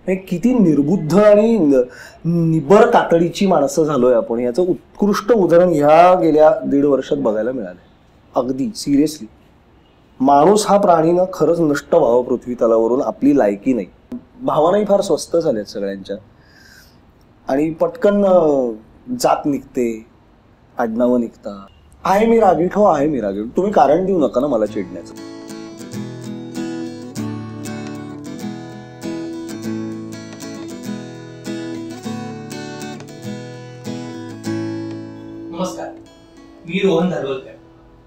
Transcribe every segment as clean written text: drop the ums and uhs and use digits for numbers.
किती निर्बुद्ध आणि निबर तातडीची माणसं झालोय आपण, याचं उत्कृष्ट उदाहरण ह्या गेल्या 1.5 वर्षात बघायला मिळालंय. अगदी सिरियसली माणूस हा प्राणीनं खरंच नष्ट व्हावं पृथ्वी तलावरून, आपली लायकी नाही. भावनाही फार स्वस्त झाल्यात सगळ्यांच्या आणि पटकन जात निघते, आडनावं निघता. आहे मी रागीट, हो आहे मी रागीट, तुम्ही कारण देऊ नका ना मला चिडण्याचं. नमस्कार, मी रोहन धारवलकर.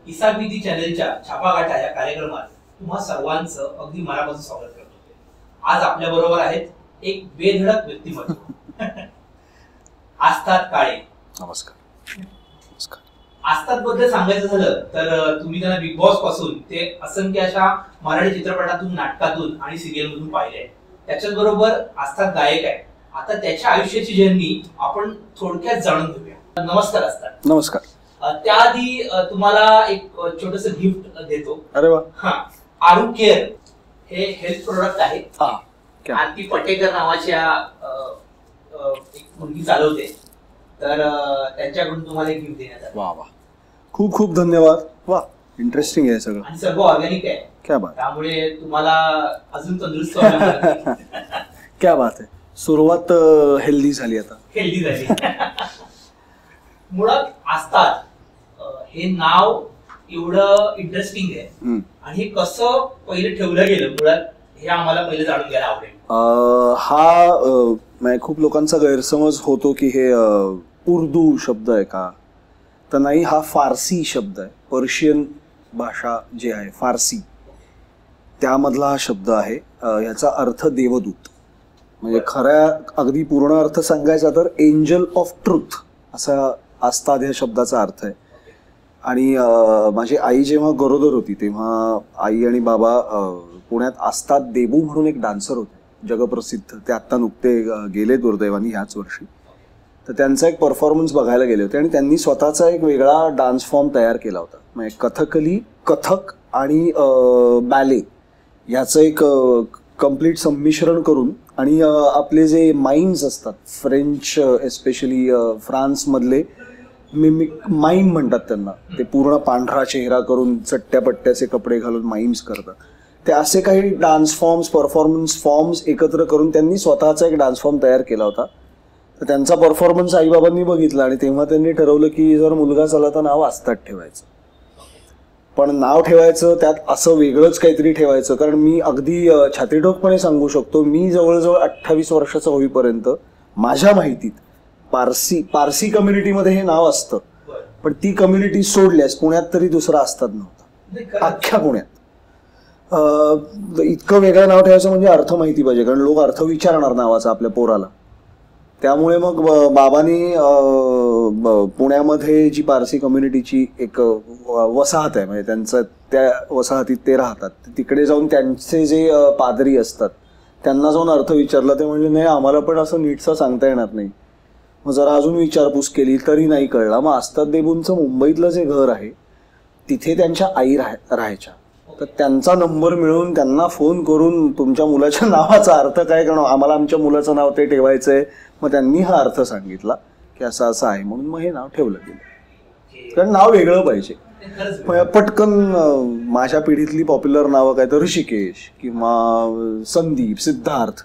इसाबीदी चॅनलच्या छापागाठा या कार्यक्रमात तुम्हा सर्वांचं अगदी मनापासून स्वागत करतो. आज आपल्या बरोबर आहेत एक बेधडक व्यक्तिमत्व आस्ताद काळे. नमस्कार. नमस्कार. आस्ताद बद्दल सांगायचं झालं तर तुम्ही त्यांना बिग बॉस पासून ते असंख्य अशा मराठी चित्रपटातून, नाटकातून आणि सिरियल मधून पाहिले. त्याच्याच बरोबर आस्ताद गायक आहे. आता त्याच्या आयुष्याची जर्नी आपण थोडक्यात जाणून घेऊया. नमस्कार आस्ताद. नमस्कार. त्याआधी तुम्हाला एक छोटस गिफ्ट देतो. अरे वा. हा, आरू केअर हे हेल्थ प्रोडक्ट आहे. आरती पटेकर नावाच्या एक मुलगी चालवते, तर त्यांच्याकडून तुम्हाला एक गिफ्ट देण्यात आलं. वा वा, खूप खूप धन्यवाद. वा, इंटरेस्टिंग आहे सगळं आणि सर्व ऑर्गॅनिक आहे. क्या बात. त्यामुळे तुम्हाला अजून तंदुरुस्त व्हायला क्या बात आहे. सुरुवात हेल्दी झाली, आता हेल्दी झाली. मुळात आस्ताद हे नाव एवढं इंटरेस्टिंग आहे आणि हे कसं पहिले ठेवलं गेलं मुळात, हे आम्हाला पहिले जाणून घ्यायला आवडेल. हा खूप लोकांचा गैरसमज होतो की हे उर्दू शब्द आहे का, तर नाही, हा फारसी शब्द आहे. पर्शियन भाषा जी आहे फारसी, त्यामधला हा शब्द आहे. ह्याचा अर्थ देवदूत, म्हणजे खऱ्या अगदी पूर्ण अर्थ सांगायचा तर एंजल ऑफ ट्रुथ असा आस्ताद या शब्दाचा अर्थ आहे. आणि माझी आई जेव्हा गरोदर होती तेव्हा आई आणि बाबा पुण्यात आस्ताद देबू म्हणून एक डान्सर होते जगप्रसिद्ध, ते आत्ता नुकते गेले दुर्दैवानी ह्याच वर्षी. तर त्यांचा एक परफॉर्मन्स बघायला गेले होते आणि त्यांनी स्वतःचा एक वेगळा डान्स फॉर्म तयार केला होता. म्हणजे कथकली, कथक आणि बॅले ह्याचं एक कम्प्लीट संमिश्रण करून, आणि आपले जे माइम्स असतात फ्रेंच, एस्पेशली फ्रान्समधले मिमिक माइम म्हणतात त्यांना, ते पूर्ण पांढरा चेहरा करून चट्ट्या पट्ट्याचे कपडे घालून माइम्स करतात. ते असे काही डान्स फॉर्म्स, परफॉर्मन्स फॉर्म्स एकत्र करून त्यांनी स्वतःचा एक डान्स फॉर्म तयार केला होता. तर त्यांचा परफॉर्मन्स आईबाबांनी बघितला आणि तेव्हा त्यांनी ठरवलं की जर मुलगा झाला तर नाव आस्ताद ठेवायचं. पण नाव ठेवायचं त्यात असं वेगळंच काहीतरी ठेवायचं, कारण मी अगदी छातीठोकपणे सांगू शकतो, मी जवळजवळ 28 वर्षाचा होईपर्यंत माझ्या माहितीत पारसी कम्युनिटीमध्ये हे नाव असतं, पण ती कम्युनिटी सोडल्यास पुण्यात तरी दुसरा आस्ताद नव्हता अख्ख्या पुण्यात. इतकं वेगळं नाव ठेवायचं म्हणजे अर्थ माहिती पाहिजे, कारण लोक अर्थ विचारणार नावाचा आपल्या पोराला. त्यामुळे मग बाबांनी पुण्यामध्ये जी पारसी कम्युनिटीची एक वसाहत आहे, म्हणजे त्यांचं त्या वसाहतीत ते राहतात, तिकडे जाऊन त्यांचे जे पादरी असतात त्यांना जाऊन अर्थ विचारला. ते म्हणजे नाही, आम्हाला पण असं नीटचं सांगता येणार नाही. मग जरा अजून विचारपूस केली तरी नाही कळला. मग आस्ताद देबूंचं मुंबईतलं जे घर आहे तिथे त्यांच्या आई राहायच्या. तर त्यांचा नंबर मिळवून त्यांना फोन करून तुमच्या मुलाच्या नावाचा अर्थ काय, कारण आम्हाला आमच्या मुलाचं नाव ते ठेवायचंय. मग त्यांनी हा अर्थ सांगितला की असं असं आहे, म्हणून मग हे नाव ठेवलं गेलं. कारण नाव वेगळं पाहिजे. पटकन माझ्या पिढीतली पॉप्युलर नावं काय तर ऋषिकेश किंवा संदीप, सिद्धार्थ.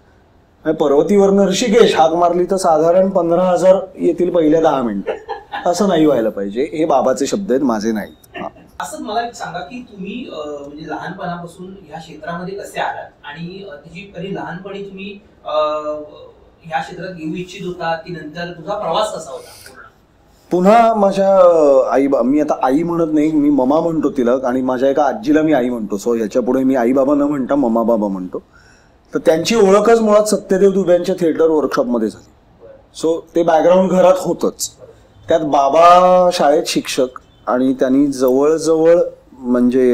पर्वतीवरनं ऋषिकेश हाक मारली तर साधारण 15,000 येतील पहिल्या 10 मिनिटं. असं नाही व्हायला पाहिजे. हे बाबाचे शब्द आहेत, माझे नाहीत. असं मला सांगा की तुम्ही म्हणजे लहानपणापासून ह्या क्षेत्रामध्ये कसे आलात आणि त्याची कधी लहानपणी तुम्ही ह्या क्षेत्रात येऊ इच्छित होता की नंतर तुझा प्रवास कसा होता? पुन्हा माझ्या आई, मी आता आई म्हणत नाही, मी ममा म्हणतो तिला, आणि माझ्या एका आजीला मी आई म्हणतो. सो ह्याच्या पुढे मी आई बाबा न म्हणता ममा बाबा म्हणतो. तर त्यांची ओळखच मुळात सत्यदेव दुबेंच्या थिएटर वर्कशॉपमध्ये झाली. सो ते बॅकग्राऊंड घरात होतच. त्यात बाबा शाळेत शिक्षक, आणि त्यांनी जवळजवळ म्हणजे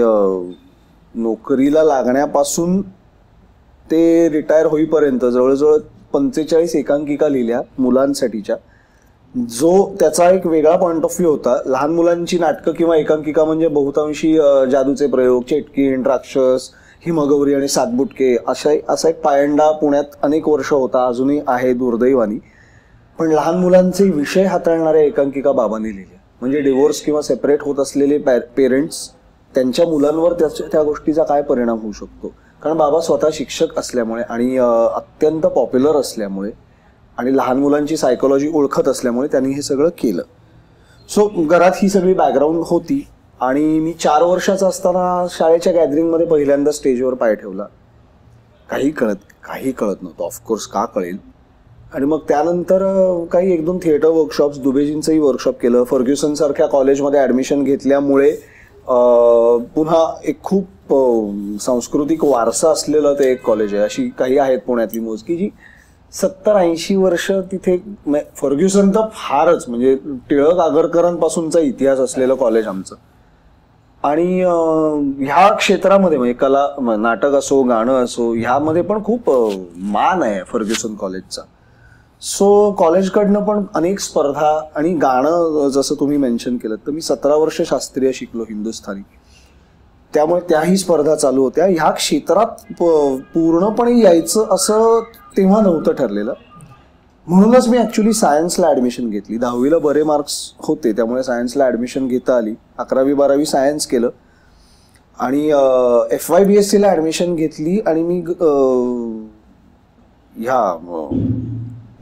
नोकरीला लागण्यापासून ते रिटायर होईपर्यंत जवळजवळ 45 एकांकिका लिहिल्या मुलांसाठीच्या. जो त्याचा एक वेगळा पॉइंट ऑफ व्ह्यू होता. लहान मुलांची नाटकं किंवा एकांकिका म्हणजे बहुतांशी जादूचे प्रयोग, चेटकीण, राक्षस हिमगौरी आणि सातबुटके असा एक पायंडा पुण्यात अनेक वर्ष होता, अजूनही आहे दुर्दैवानी. पण लहान मुलांचे विषय हाताळणाऱ्या एकांकिका बाबांनी लिहिल्या. म्हणजे डिवोर्स किंवा सेपरेट होत असलेले पेरेंट्स, त्यांच्या मुलांवर त्या गोष्टीचा काय परिणाम होऊ शकतो. कारण बाबा स्वतः शिक्षक असल्यामुळे आणि अत्यंत पॉप्युलर असल्यामुळे आणि लहान मुलांची सायकोलॉजी ओळखत असल्यामुळे त्यांनी हे सगळं केलं. सो घरात ही सगळी बॅकग्राऊंड होती. आणि मी 4 वर्षाचा असताना शाळेच्या गॅदरिंगमध्ये पहिल्यांदा स्टेजवर पाय ठेवला. काही कळत नव्हतं, ऑफकोर्स का कळेल. आणि मग त्यानंतर काही 1-2 थिएटर वर्कशॉप्स, दुबेजींचंही वर्कशॉप केलं. फर्ग्युसन सारख्या कॉलेजमध्ये ॲडमिशन घेतल्यामुळे पुन्हा एक खूप सांस्कृतिक वारसा असलेलं ते एक कॉलेज आहे. अशी काही आहेत पुण्यातली मोजकी जी 70-80 वर्ष तिथे, फर्ग्युसन तर फारच, म्हणजे टिळक आगरकरांपासूनचा इतिहास असलेलं कॉलेज आमचं. आणि ह्या क्षेत्रामध्ये म्हणजे कला, नाटक असो, गाणं असो, ह्यामध्ये पण खूप मान आहे फर्ग्युसन कॉलेजचा. सो कॉलेजकडनं पण अनेक स्पर्धा. आणि गाणं जसं तुम्ही मेन्शन केलं तर मी 17 वर्ष शास्त्रीय शिकलो, हिंदुस्थानी. त्यामुळे त्याही स्पर्धा चालू होत्या. ह्या क्षेत्रात पूर्णपणे यायचं असं तेव्हा नव्हतं ठरलेलं. म्हणूनच मी ॲक्च्युली सायन्सला ॲडमिशन घेतली. 10वीला बरे मार्क्स होते, त्यामुळे सायन्सला ॲडमिशन घेता आली. 11वी-12वी सायन्स केलं आणि FYBSCला ॲडमिशन घेतली. आणि मी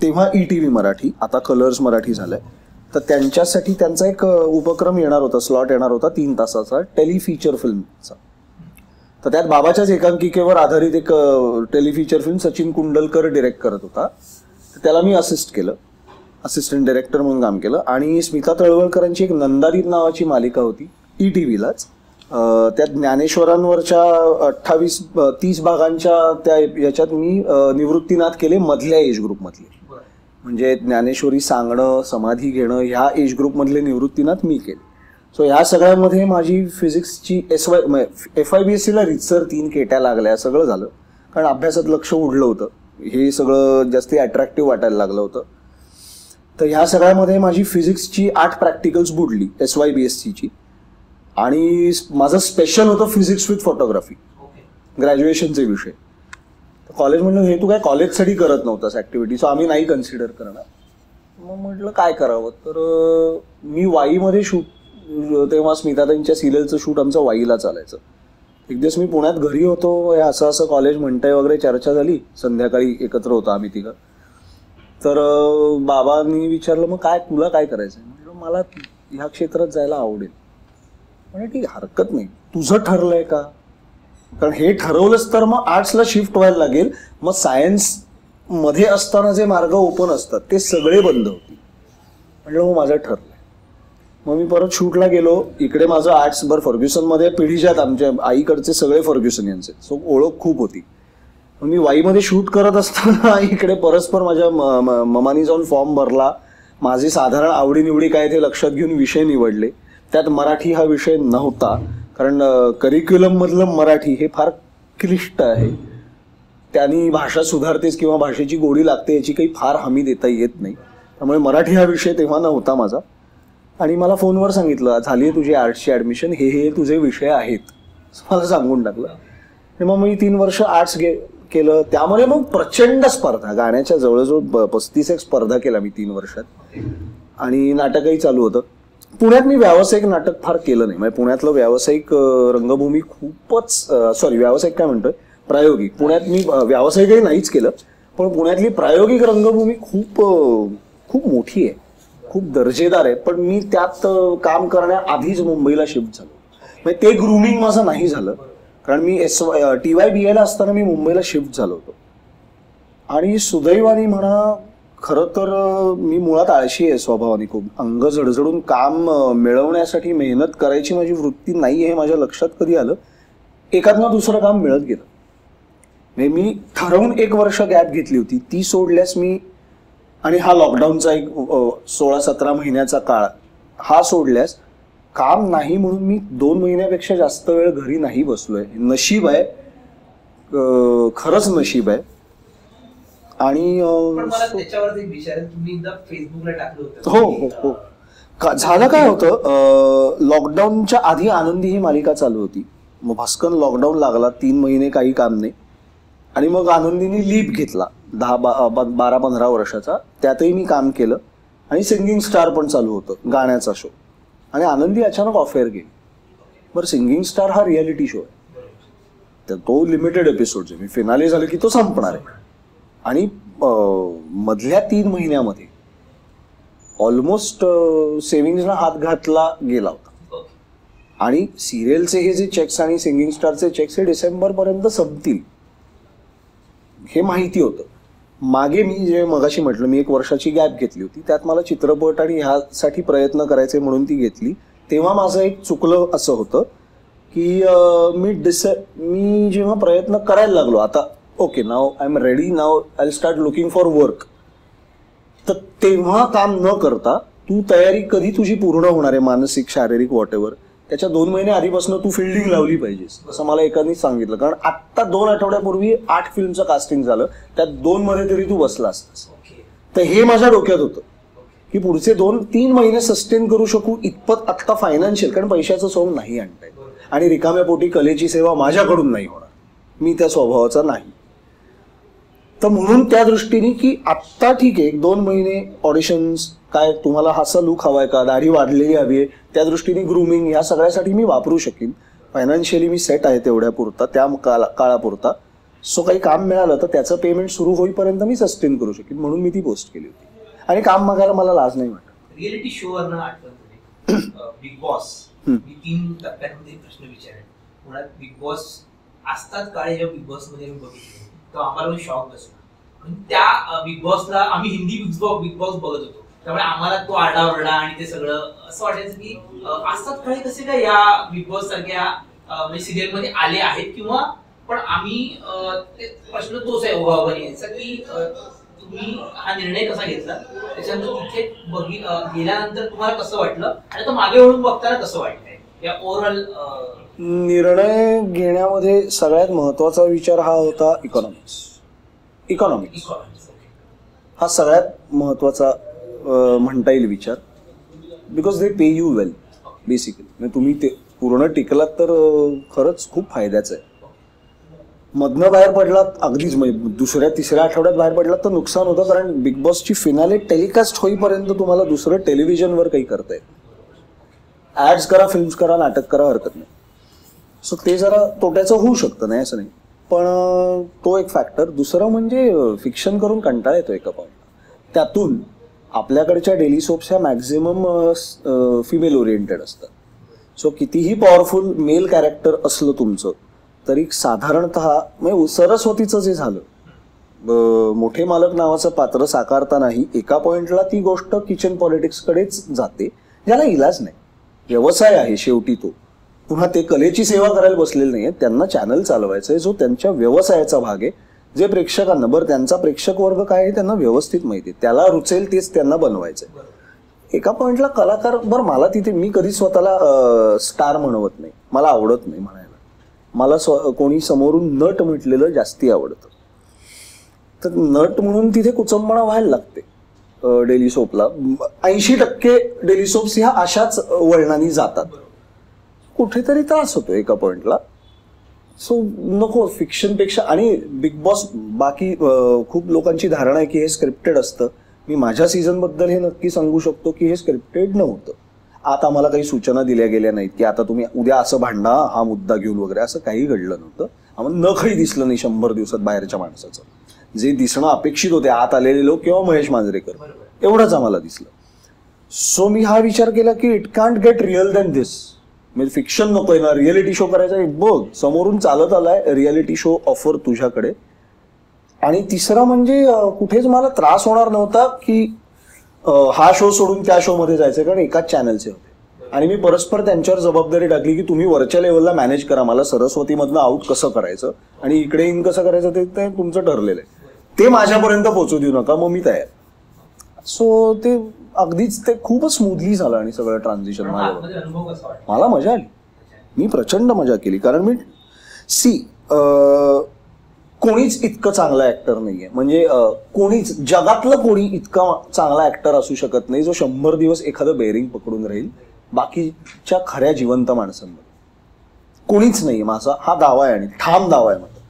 तेव्हा ETV मराठी, आता कलर्स मराठी झालंय, तर त्यांच्यासाठी त्यांचा एक उपक्रम येणार होता, स्लॉट येणार होता 3 तासाचा टेलिफीचर फिल्मचा. तर त्यात बाबाच्याच एकांकिकेवर आधारित एक टेलिफीचर फिल्म सचिन कुंडलकर डिरेक्ट करत होता. त्याला मी असिस्ट केलं, असिस्टंट डायरेक्टर म्हणून काम केलं. आणि स्मिता तळवळकरांची एक नंदादीप नावाची मालिका होती ETVलाच. त्या ज्ञानेश्वरांवरच्या 28-30 भागांच्या त्या याच्यात मी निवृत्तीनाथ केले मधल्या एज ग्रुपमधले. म्हणजे ज्ञानेश्वरी सांगणं, समाधी घेणं, ह्या एज ग्रुपमधले निवृत्तीनाथ मी केले. सो ह्या सगळ्यामध्ये माझी फिजिक्सची FYBSCला रितसर 3 केट्या लागल्या, सगळं झालं. कारण अभ्यासात लक्ष उडलं होतं, हे सगळं जास्ती अट्रॅक्टिव्ह वाटायला लागलं होतं. तर ह्या सगळ्यामध्ये माझी फिजिक्सची 8 प्रॅक्टिकल्स बुडली SYBSCची. आणि माझं स्पेशल होतं फिजिक्स विथ फोटोग्राफी, ग्रॅज्युएशनचे विषय. तर कॉलेज म्हणलं हे तू काय कॉलेजसाठी करत नव्हतास ॲक्टिव्हिटी, सो आम्ही नाही कन्सिडर करणार. मग म्हटलं काय करावं. तर मी वाईमध्ये शूट, तेव्हा स्मिताताईंच्या सिरियलचं शूट आमचं वाईला चालायचं. एक दिवस मी पुण्यात घरी होतो, हे असं असं कॉलेज म्हणताय वगैरे चर्चा झाली. संध्याकाळी एकत्र होतो आम्ही तिघं. तर बाबांनी विचारलं मग काय तुला काय करायचं. म्हटलं मला ह्या क्षेत्रात जायला आवडेल. म्हणजे ठीक हरकत नाही, तुझं ठरलंय का. कारण हे ठरवलंच तर मग आर्ट्सला शिफ्ट व्हायला लागेल. मग सायन्स मध्ये असताना जे मार्ग ओपन असतात ते सगळे बंद होतील. म्हटलं हो माझं ठरलंय. मग मी परत शूटला गेलो. इकडे माझं आर्ट्स बरं फर्ग्युसनमध्ये पिढीच्यात आमच्या आईकडचे सगळे फर्ग्युसनियन्स आहेत, सो ओळख खूप होती. मग मी वाईमध्ये शूट करत असताना इकडे परस्पर माझ्या ममानी जाऊन फॉर्म भरला. माझी साधारण आवडीनिवडी काय ते लक्षात घेऊन विषय निवडले. त्यात मराठी हा विषय नव्हता, कारण करिक्युलम मधलं मराठी हे फार क्लिष्ट आहे. त्यांनी भाषा सुधारतेच किंवा भाषेची गोडी लागते याची काही फार हमी देता येत नाही. त्यामुळे मराठी हा विषय तेव्हा नव्हता माझा. आणि मला फोनवर सांगितलं झाली आहे तुझी आर्ट्सची ॲडमिशन, हे तुझे विषय आहेत, मला सांगून टाकलं. आणि मग मी 3 वर्ष आर्ट्स केलं. त्यामुळे मग प्रचंड स्पर्धा, गाण्याच्या जवळजवळ 35 एक स्पर्धा केल्या मी 3 वर्षात. आणि नाटकही चालू होतं. पुण्यात मी व्यावसायिक नाटक फार केलं नाही. म्हणजे पुण्यातलं व्यावसायिक रंगभूमी खूपच, व्यावसायिक काय म्हणतोय, प्रायोगिक. पुण्यात मी व्यावसायिकही नाहीच केलं, पण पुण्यातली प्रायोगिक रंगभूमी खूप खूप मोठी आहे, खूप दर्जेदार आहे. पण मी त्यात काम करण्याआधीच मुंबईला शिफ्ट झालो. म्हणजे ते ग्रूमिंग माझं नाही झालं, कारण मी TYBAला असताना मी मुंबईला शिफ्ट झालो होतो. आणि सुदैवाने म्हणा, खरं तर मी मुळात आळशी आहे स्वभावाने. खूप अंग जडजडून काम मिळवण्यासाठी मेहनत करायची माझी वृत्ती नाही हे माझ्या लक्षात कधी आलं, एकातनं दुसरं काम मिळत गेलं. म्हणजे मी ठरवून 1 वर्ष गॅप घेतली होती, ती सोडल्यास मी, आणि हा लॉकडाऊनचा एक 16-17 महिन्याचा काळ, हा सोडल्यास काम नाही म्हणून मी 2 महिन्यापेक्षा जास्त वेळ घरी नाही बसलोय. नशीब आहे, खरंच नशीब आहे. आणि हो झालं काय होतं, लॉकडाऊनच्या आधी आनंदी ही मालिका चालू होती. मग भस्कन लॉकडाऊन लागला, 3 महिने काही काम नाही. आणि मग आनंदीने लीप घेतला 12-15 वर्षाचा, त्यातही मी काम केलं. आणि सिंगिंग स्टार पण चालू होतं, गाण्याचा शो. आणि आनंदी अचानक ऑफ एअर गेली. बरं, सिंगिंग स्टार हा रियालिटी शो आहे, तर तो लिमिटेड एपिसोड आहे. मी फिनाले झालं की तो संपणार आहे. आणि मधल्या 3 महिन्यामध्ये ऑलमोस्ट सेव्हिंग्सला हात घातला गेला होता. आणि सिरियलचे हे जे चेक्स आणि सिंगिंग स्टारचे चेक्स हे डिसेंबरपर्यंत संपतील हे माहिती होतं. मागे मी जे मगाशी म्हटलं, मी 1 वर्षाची गॅप घेतली होती, त्यात मला चित्रपट आणि ह्यासाठी प्रयत्न करायचे म्हणून ती घेतली. तेव्हा माझं एक चुकलं असं होतं की मी जेव्हा प्रयत्न करायला लागलो, आता okay now I am ready, now I start looking for work, तर तेव्हा काम न करता तू तयारी कधी तुझी पूर्ण होणार आहे, मानसिक शारीरिक वॉटेवर, त्याच्या 2 महिने आधीपासून तू फिल्डिंग लावली पाहिजेस, असं मला एकाने सांगितलं. कारण आत्ता 2 आठवड्यापूर्वी 8 फिल्मचं कास्टिंग झालं, त्यात 2 मध्ये तरी तू बसला असतास. तर हे माझ्या डोक्यात होतं की पुढचे 2-3 महिने सस्टेन करू शकू इतपत आत्ता फायनान्शियल, कारण पैशाचं सोंग नाही आणता येत. आणि रिकाम्या पोटी कलेची सेवा माझ्याकडून नाही होणार, मी त्या स्वभावाचा नाही. तर म्हणून त्या दृष्टीने की आत्ता ठीक आहे, 2 महिने ऑडिशन्स, काय तुम्हाला हासा लुक हवाय का, दाढी वाढलेली हवी आहे, त्या दृष्टीने ग्रूमिंग, ह्या सगळ्यासाठी मी वापरू शकेन. फायनान्शियली मी सेट आहे तेवढ्या पुरता, त्या काळापुरता. सो काही काम मिळालं तर त्याचं पेमेंट सुरू होईपर्यंत मी सस्टेन करू शकेन, म्हणून मी ती पोस्ट केली होती. आणि काम मागायला मला लाज नाही वाटत. रिअलिटी शो वरनं आठवण बिग बॉस, मी 3 टप्प्यांमध्ये प्रश्न विचारेन. मुळात बिग बॉस असतात काळे, जेव्हा बिग बॉस मध्ये मी बघितलं तेव्हा आम्हाला शॉक बसला. त्या बिग बॉसला आम्ही हिंदी बिग बॉस बघत होतो, त्यामुळे आम्हाला तो आरडाओरडा आणि ते सगळं असं वाटायचं की असतात काळे कसे काय या बिग बॉस सारख्या सिरियल मध्ये आले आहेत, किंवा पण आम्ही प्रश्न तोच आहे ओव्हावणीचा की तुम्ही हा निर्णय कसा घेतला, त्याच्यानंतर तिथे गेल्यानंतर तुम्हाला कसं वाटलं, आणि आता मागे वळून बघताना कसं वाटतंय या ओव्हरऑल. निर्णय घेण्यामध्ये सगळ्यात महत्वाचा विचार हा होता इकॉनॉमिक्स. हा सगळ्यात महत्वाचा म्हणता येईल विचार, because they pay you well basically. तुम्ही ते पूर्ण टिकलात तर खरंच खूप फायद्याचं आहे. मधनं बाहेर पडलात, अगदीच म्हणजे 2-3 आठवड्यात बाहेर पडलात तर नुकसान होतं, कारण बिग बॉसची फिनाले टेलिकास्ट होईपर्यंत तुम्हाला दुसरं टेलिव्हिजनवर काही करता येत. ऍड्स करा, फिल्म्स करा, नाटक करा, हरकत नाही. सो ते जरा तोट्याचं होऊ शकतं, नाही असं नाही, पण तो एक फॅक्टर. दुसरं म्हणजे फिक्शन करून कंटाळा येतो एका पॉईंट. त्यातून आपल्याकडच्या डेली सोप्स ह्या मॅक्झिमम फिमेल ओरिएंटेड असतात. सो कितीही पॉवरफुल मेल कॅरेक्टर असलं तुमचं तरी साधारणतः म्हणजे सरस्वतीचं जे झालं, मोठे मालक नावाचं पात्र साकारतानाही एका पॉइंटला ती गोष्ट किचन पॉलिटिक्सकडेच जाते, ज्याला इलाज नाही. व्यवसाय आहे शेवटी तो. पुन्हा ते कलेची सेवा करायला बसलेले नाहीये, त्यांना चॅनल चालवायचं आहे जो त्यांच्या व्यवसायाचा भाग आहे. जे प्रेक्षकांना, बरं त्यांचा प्रेक्षक वर्ग काय आहे त्यांना व्यवस्थित माहिती आहे, त्याला रुचेल तेच त्यांना बनवायचंय. एका पॉइंटला कलाकार, बरं मला तिथे, मी कधी स्वतःला स्टार म्हणवत नाही, मला आवडत नाही म्हणायला. मला कोणी समोरून नट म्हटलेलं जास्ती आवडतं. तर नट म्हणून तिथे कुचंबणा व्हायला लागते डेली सोपला. 80% डेली सोप्स ह्या अशाच वळणानी जातात. कुठेतरी त्रास होतो एका पॉइंटला. सो नको फिक्शनपेक्षा. आणि बिग बॉस, बाकी खूप लोकांची धारणा आहे की हे स्क्रिप्टेड असतं. मी माझ्या सीझनबद्दल हे नक्की सांगू शकतो की हे स्क्रिप्टेड नव्हतं. आता आम्हाला काही सूचना दिल्या गेल्या नाहीत की आता तुम्ही उद्या असं भांडा, हा मुद्दा घेऊन वगैरे, असं काही घडलं नव्हतं. आम्हाला नखही दिसलं नाही 100 दिवसात बाहेरच्या माणसाचं. जे दिसणं अपेक्षित होते आत आलेले लोक किंवा महेश मांजरेकर, एवढंच आम्हाला दिसलं. सो मी हा विचार केला की it can't get real than this. म्हणजे फिक्शन नकोय ना, रिअलिटी शो करायचा आहे. बघ समोरून चालत आलाय रिअलिटी शो ऑफर तुझ्याकडे. आणि तिसरा म्हणजे कुठेच मला त्रास होणार नव्हता की हा शो सोडून त्या शो मध्ये जायचं, कारण एकाच चॅनलचे होते. आणि मी परस्पर त्यांच्यावर जबाबदारी टाकली की तुम्ही वरच्या लेवलला मॅनेज करा, मला सरस्वतीमधनं आउट कसं करायचं आणि इकडे इन कसं करायचं ते तुमचं ठरलेलं आहे, ते माझ्यापर्यंत पोहोचू देऊ नका, मग मी तयार. सो ते अगदीच ते खूपच स्मूथली झालं आणि सगळं ट्रान्झिशन मला मजा आली. मी प्रचंड मजा केली. कारण मी कोणीच इतकं चांगला ऍक्टर नाहीये, म्हणजे कोणीच जगातलं कोणी इतका चांगला ऍक्टर असू शकत नाही जो 100 दिवस एखादं बेअरिंग पकडून राहील बाकीच्या खऱ्या जिवंत माणसांमध्ये. कोणीच नाही माझा हा दावा आहे आणि ठाम दावा आहे माझा.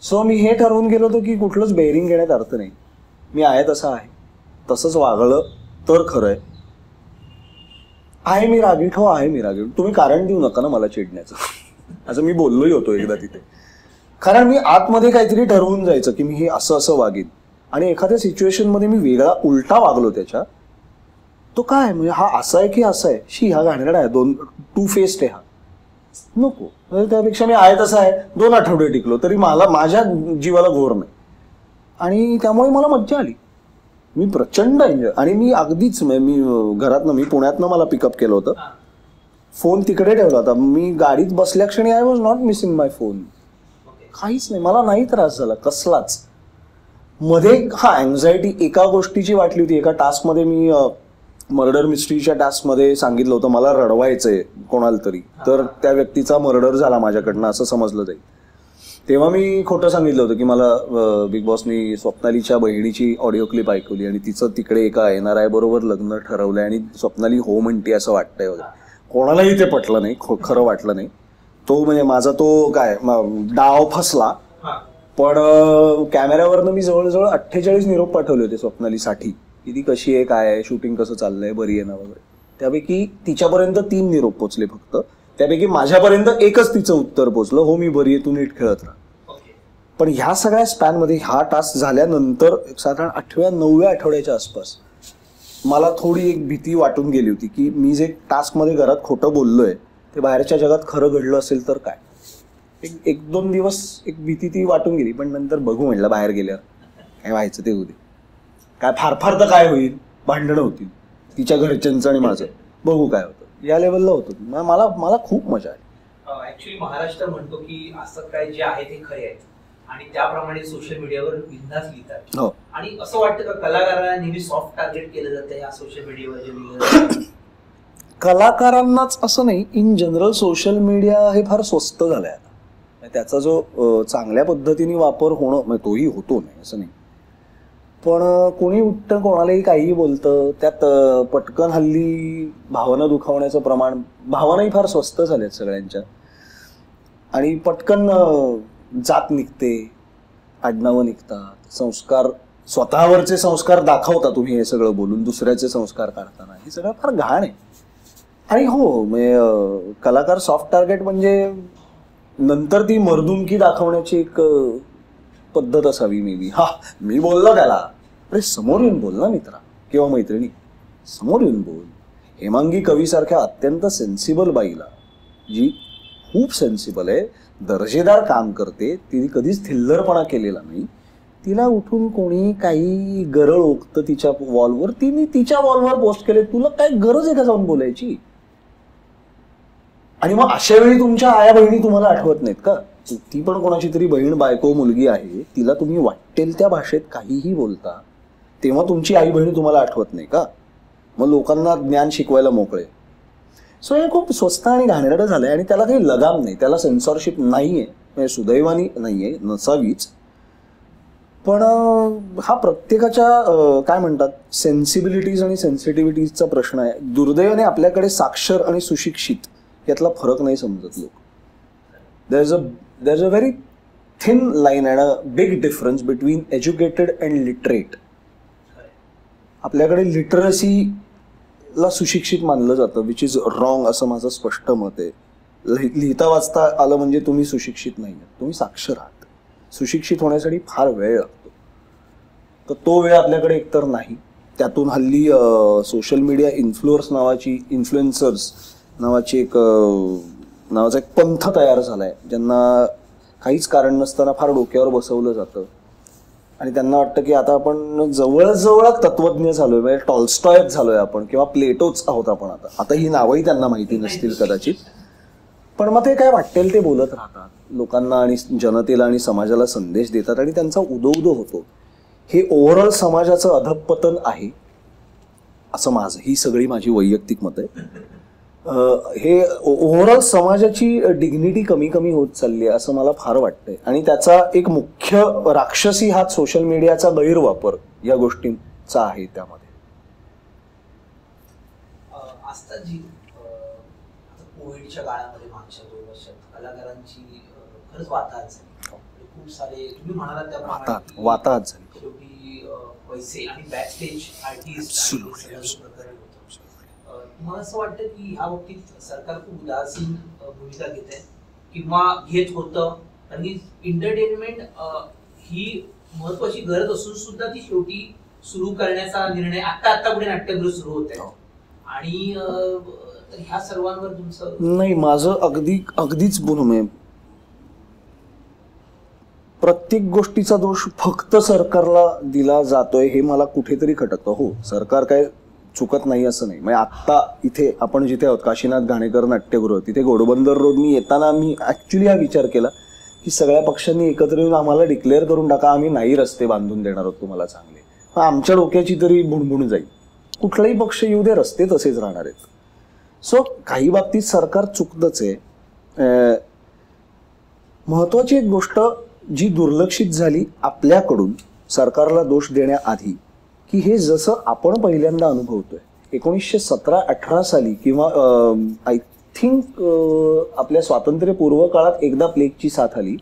सो मी हे ठरवून गेलो होतो की कुठलंच बेअरिंग घेण्यात अर्थ नाही. मी आहे तसं आहे, तसंच वागलं तर खरं आहे मी रागीट, हो आहे मी रागीट, तुम्ही कारण देऊ नका ना मला चिडण्याचं. असं मी बोललोही होतो एकदा तिथे. कारण मी आतमध्ये काहीतरी ठरवून जायचं की मी हे असं असं वागेन आणि एखाद्या सिच्युएशनमध्ये मी वेगळा उलटा वागलो त्याच्या, तो काय म्हणजे हा असा आहे की असा आहे, शी हा घाणेरडा आहे, टू फेस्ड आहे हा, नको. त्यापेक्षा मी आहे तसं आहे 2 आठवडे टिकलो तरी मला माझ्या जीवाला घोर नाही. आणि त्यामुळे मला मज्जा आली, मी प्रचंड एन्जॉय. आणि मी अगदीच मी घरातनं मी पुण्यातनं मला पिकअप केलं होतं, फोन तिकडे ठेवला होता, मी गाडीत बसल्या क्षणी I was not missing my phone. काहीच नाही, मला नाही त्रास झाला कसलाच. मध्ये हा अँझायटी एका गोष्टीची वाटली होती. एका टास्कमध्ये मी मर्डर मिस्ट्रीच्या टास्कमध्ये सांगितलं होतं मला रडवायचंय कोणाला तरी, तर त्या व्यक्तीचा मर्डर झाला माझ्याकडनं असं समजलं जाईल. तेव्हा मी खोटं सांगितलं होतं की मला बिग बॉसनी स्वप्नालीच्या बहिणीची ऑडिओ क्लिप ऐकवली आणि तिचं तिकडे एका NRI बरोबर लग्न ठरवलंय आणि स्वप्नाली हो म्हणते असं वाटतंय वगैरे. कोणालाही ते पटलं नाही, खरं वाटलं नाही. तो म्हणजे माझा तो काय डाव फसला. पण कॅमेऱ्यावरनं मी जवळजवळ 48 निरोप पाठवले होते स्वप्नालीसाठी की ती कशी आहे, काय आहे, शूटिंग कसं चाललंय, बरी आहे ना वगैरे. त्यापैकी तिच्यापर्यंत 3 निरोप पोचले फक्त. त्यापैकी माझ्यापर्यंत एकच तिचं उत्तर पोचलं, हो मी बरी आहे, तू नीट खेळत राहा. पण ह्या सगळ्या स्पॅनमध्ये हा टास्क झाल्यानंतर साधारण 8व्या 9व्या आठवड्याच्या आसपास मला थोडी एक भीती वाटून गेली होती की मी जे टास्कमध्ये घरात खोटं बोललोय ते बाहेरच्या जगात खरं घडलं असेल तर काय. 1-2 दिवस एक भीती ती वाटून गेली. पण नंतर बघू म्हटलं बाहेर गेल्यावर काय व्हायचं ते होऊ दे, काय फार फार तर काय होईल, भांडणं होतील तिच्या घरच्यांचं आणि माझं, बघू काय होतं. या लेवलला होतं. मला खूप मजा आली. ऍक्च्युली महाराष्ट्र म्हणतो की असं काय जे आहे ते खरे आहे आणि त्याप्रमाणे सोशल मीडियावर बिंदास लिहितात. हो. आणि असं वाटतं का कलाकारांना नेहमी सॉफ्ट टार्गेट केलं जातं या सोशल मीडियावर जे लिहिलं. कलाकारांनाच असं नाही, इन जनरल सोशल मीडिया हे फार स्वस्त झालं आहे आता. त्याचा जो चांगल्या पद्धतीने वापर होणं म्हणजे तोही होतो, नाही असं नाही, पण कोणी उठतं कोणालाही काहीही बोलतं. त्यात पटकन हल्ली भावना दुखावण्याचं प्रमाण, भावनाही फार स्वस्त झाल्यात सगळ्यांच्या. आणि पटकन जात निघते, आडनावं निघतात, संस्कार स्वतःवरचे संस्कार दाखवता तुम्ही हे सगळं बोलून, दुसऱ्याचे संस्कार काढताना. हे सगळं फार घाण आहे. आणि हो म्हणजे कलाकार सॉफ्ट टार्गेट म्हणजे नंतर ती मर्दुमकी दाखवण्याची एक पद्धत असावी मे बी. हा मी बोललो त्याला, अरे समोर येऊन बोल ना मित्रा किंवा मैत्रिणी, समोर येऊन बोल. हेमांगी कवीसारख्या अत्यंत सेन्सिबल बाईला, जी खूप सेन्सिबल आहे, दर्जेदार काम करते, तिने कधीच थिल्लरपणा केलेला नाही, तिला उठून कोणी काही गरळ ओकतं तिच्या वॉलवर, तिने तिच्या वॉलवर पोस्ट केले, तुला काय गरज आहे का जाऊन बोलायची. आणि मग अशा वेळी तुमच्या आया बहिणी तुम्हाला आठवत नाहीत का. ती पण कोणाची तरी बहीण बायको मुलगी आहे, तिला तुम्ही वाटेल त्या भाषेत काहीही बोलता, तेव्हा तुमची आई बहिणी तुम्हाला आठवत नाही का. मग लोकांना ज्ञान शिकवायला मोकळे. सो हे खूप स्वस्त आणि घाणेरडं झालंय आणि त्याला काही लगाम नाही, त्याला सेन्सॉरशिप नाहीये, म्हणजे सुदैवानी नाहीये, नसावीच. पण हा प्रत्येकाच्या काय म्हणतात सेन्सिबिलिटीज आणि सेन्सिटिव्हिटीजचा प्रश्न आहे. दुर्दैवाने आपल्याकडे साक्षर आणि सुशिक्षित यातला फरक नाही समजत लोक. there's a very thin line and a big difference between educated and literate. आपल्याकडे लिटरसीला सुशिक्षित मानलं जातं, विच इज रॉंग असं माझं स्पष्ट मत आहे. लिहिता वाचता आलं म्हणजे तुम्ही सुशिक्षित नाही आहात, तुम्ही साक्षर आहात. सुशिक्षित होण्यासाठी फार वेळ लागतो, तर तो वेळ आपल्याकडे एकतर नाही. त्यातून हल्ली सोशल मीडिया इन्फ्लुएन्सर्स नावाचा एक पंथ तयार झालाय, ज्यांना काहीच कारण नसताना फार डोक्यावर बसवलं जातं आणि त्यांना वाटतं की आता आपण जवळजवळ तत्वज्ञ झालोय, म्हणजे टॉल्स्टॉयच झालोय आपण किंवा प्लेटोच आहोत आपण. आता ही नावही त्यांना माहिती नसतील कदाचित, पण मग ते काय वाटेल ते बोलत राहतात, लोकांना आणि जनतेला आणि समाजाला संदेश देतात आणि त्यांचा उदोउदो होतो. हे ओव्हरऑल समाजाचं अधःपतन आहे असं माझं, ही सगळी माझी वैयक्तिक मत आहे. हे ओव्हरऑल समाजाची डिग्निटी कमी कमी होत चालली आहे असं मला फार वाटतंय. आणि त्याचा एक मुख्य राक्षसी हात सोशल मीडियाचा गैरवापर या गोष्टींचा आहे. त्यामध्ये आस्थाजी कोविडच्या काळामध्ये मागच्या 2 वर्षात कलाकारांची खरंच वाताहत झाली. खूप सारे तुम्ही म्हणालात त्याप्रमाणे वाताहत झाली. शेवटी पैसे आणि बॅकस्टेज आर्टिस्ट प्रकरण होतं. तुम्हाला असं वाटतं की ह्या बाबतीत सरकार खूप उदासीन भूमिका घेत आहे किंवा घेत होतं? आणि एंटरटेनमेंट ही महत्वाची गरज असून सुद्धा ती शेवटी सुरू करण्याचा निर्णय आता पुढे नाट्यगृह सुरू होत आहे आणि ह्या सर्वांवर तुमचं? नाही, माझं अगदीच बोलून आहे. प्रत्येक गोष्टीचा दोष फक्त सरकारला दिला जातोय हे मला कुठेतरी खटकतं. हो, सरकार काय चुकत नाही असं नाही. म्हणजे आत्ता इथे आपण जिथे आहोत काशीनाथ घाणेकर नाट्यगृह, तिथे घोडबंदर रोडनी येताना मी ऍक्च्युली हा विचार केला की सगळ्या पक्षांनी एकत्र येऊन आम्हाला डिक्लेअर करून टाका, आम्ही नाही रस्ते बांधून देणार आहोत तुम्हाला चांगले. आमच्या डोक्याची तरी बुणबुण जाईल. कुठलाही पक्ष येऊ दे, रस्ते तसेच राहणार आहेत. सो काही बाबतीत सरकार चुकतच आहे. महत्वाची एक गोष्ट जी दुर्लक्षित झाली आपल्याकडून सरकारला दोष देण्याआधी, की हे जसं आपण पहिल्यांदा अनुभवतोय 1917-18 साली किंवा आय थिंक आपल्या स्वातंत्र्यपूर्व काळात एकदा प्लेगची साथ आली,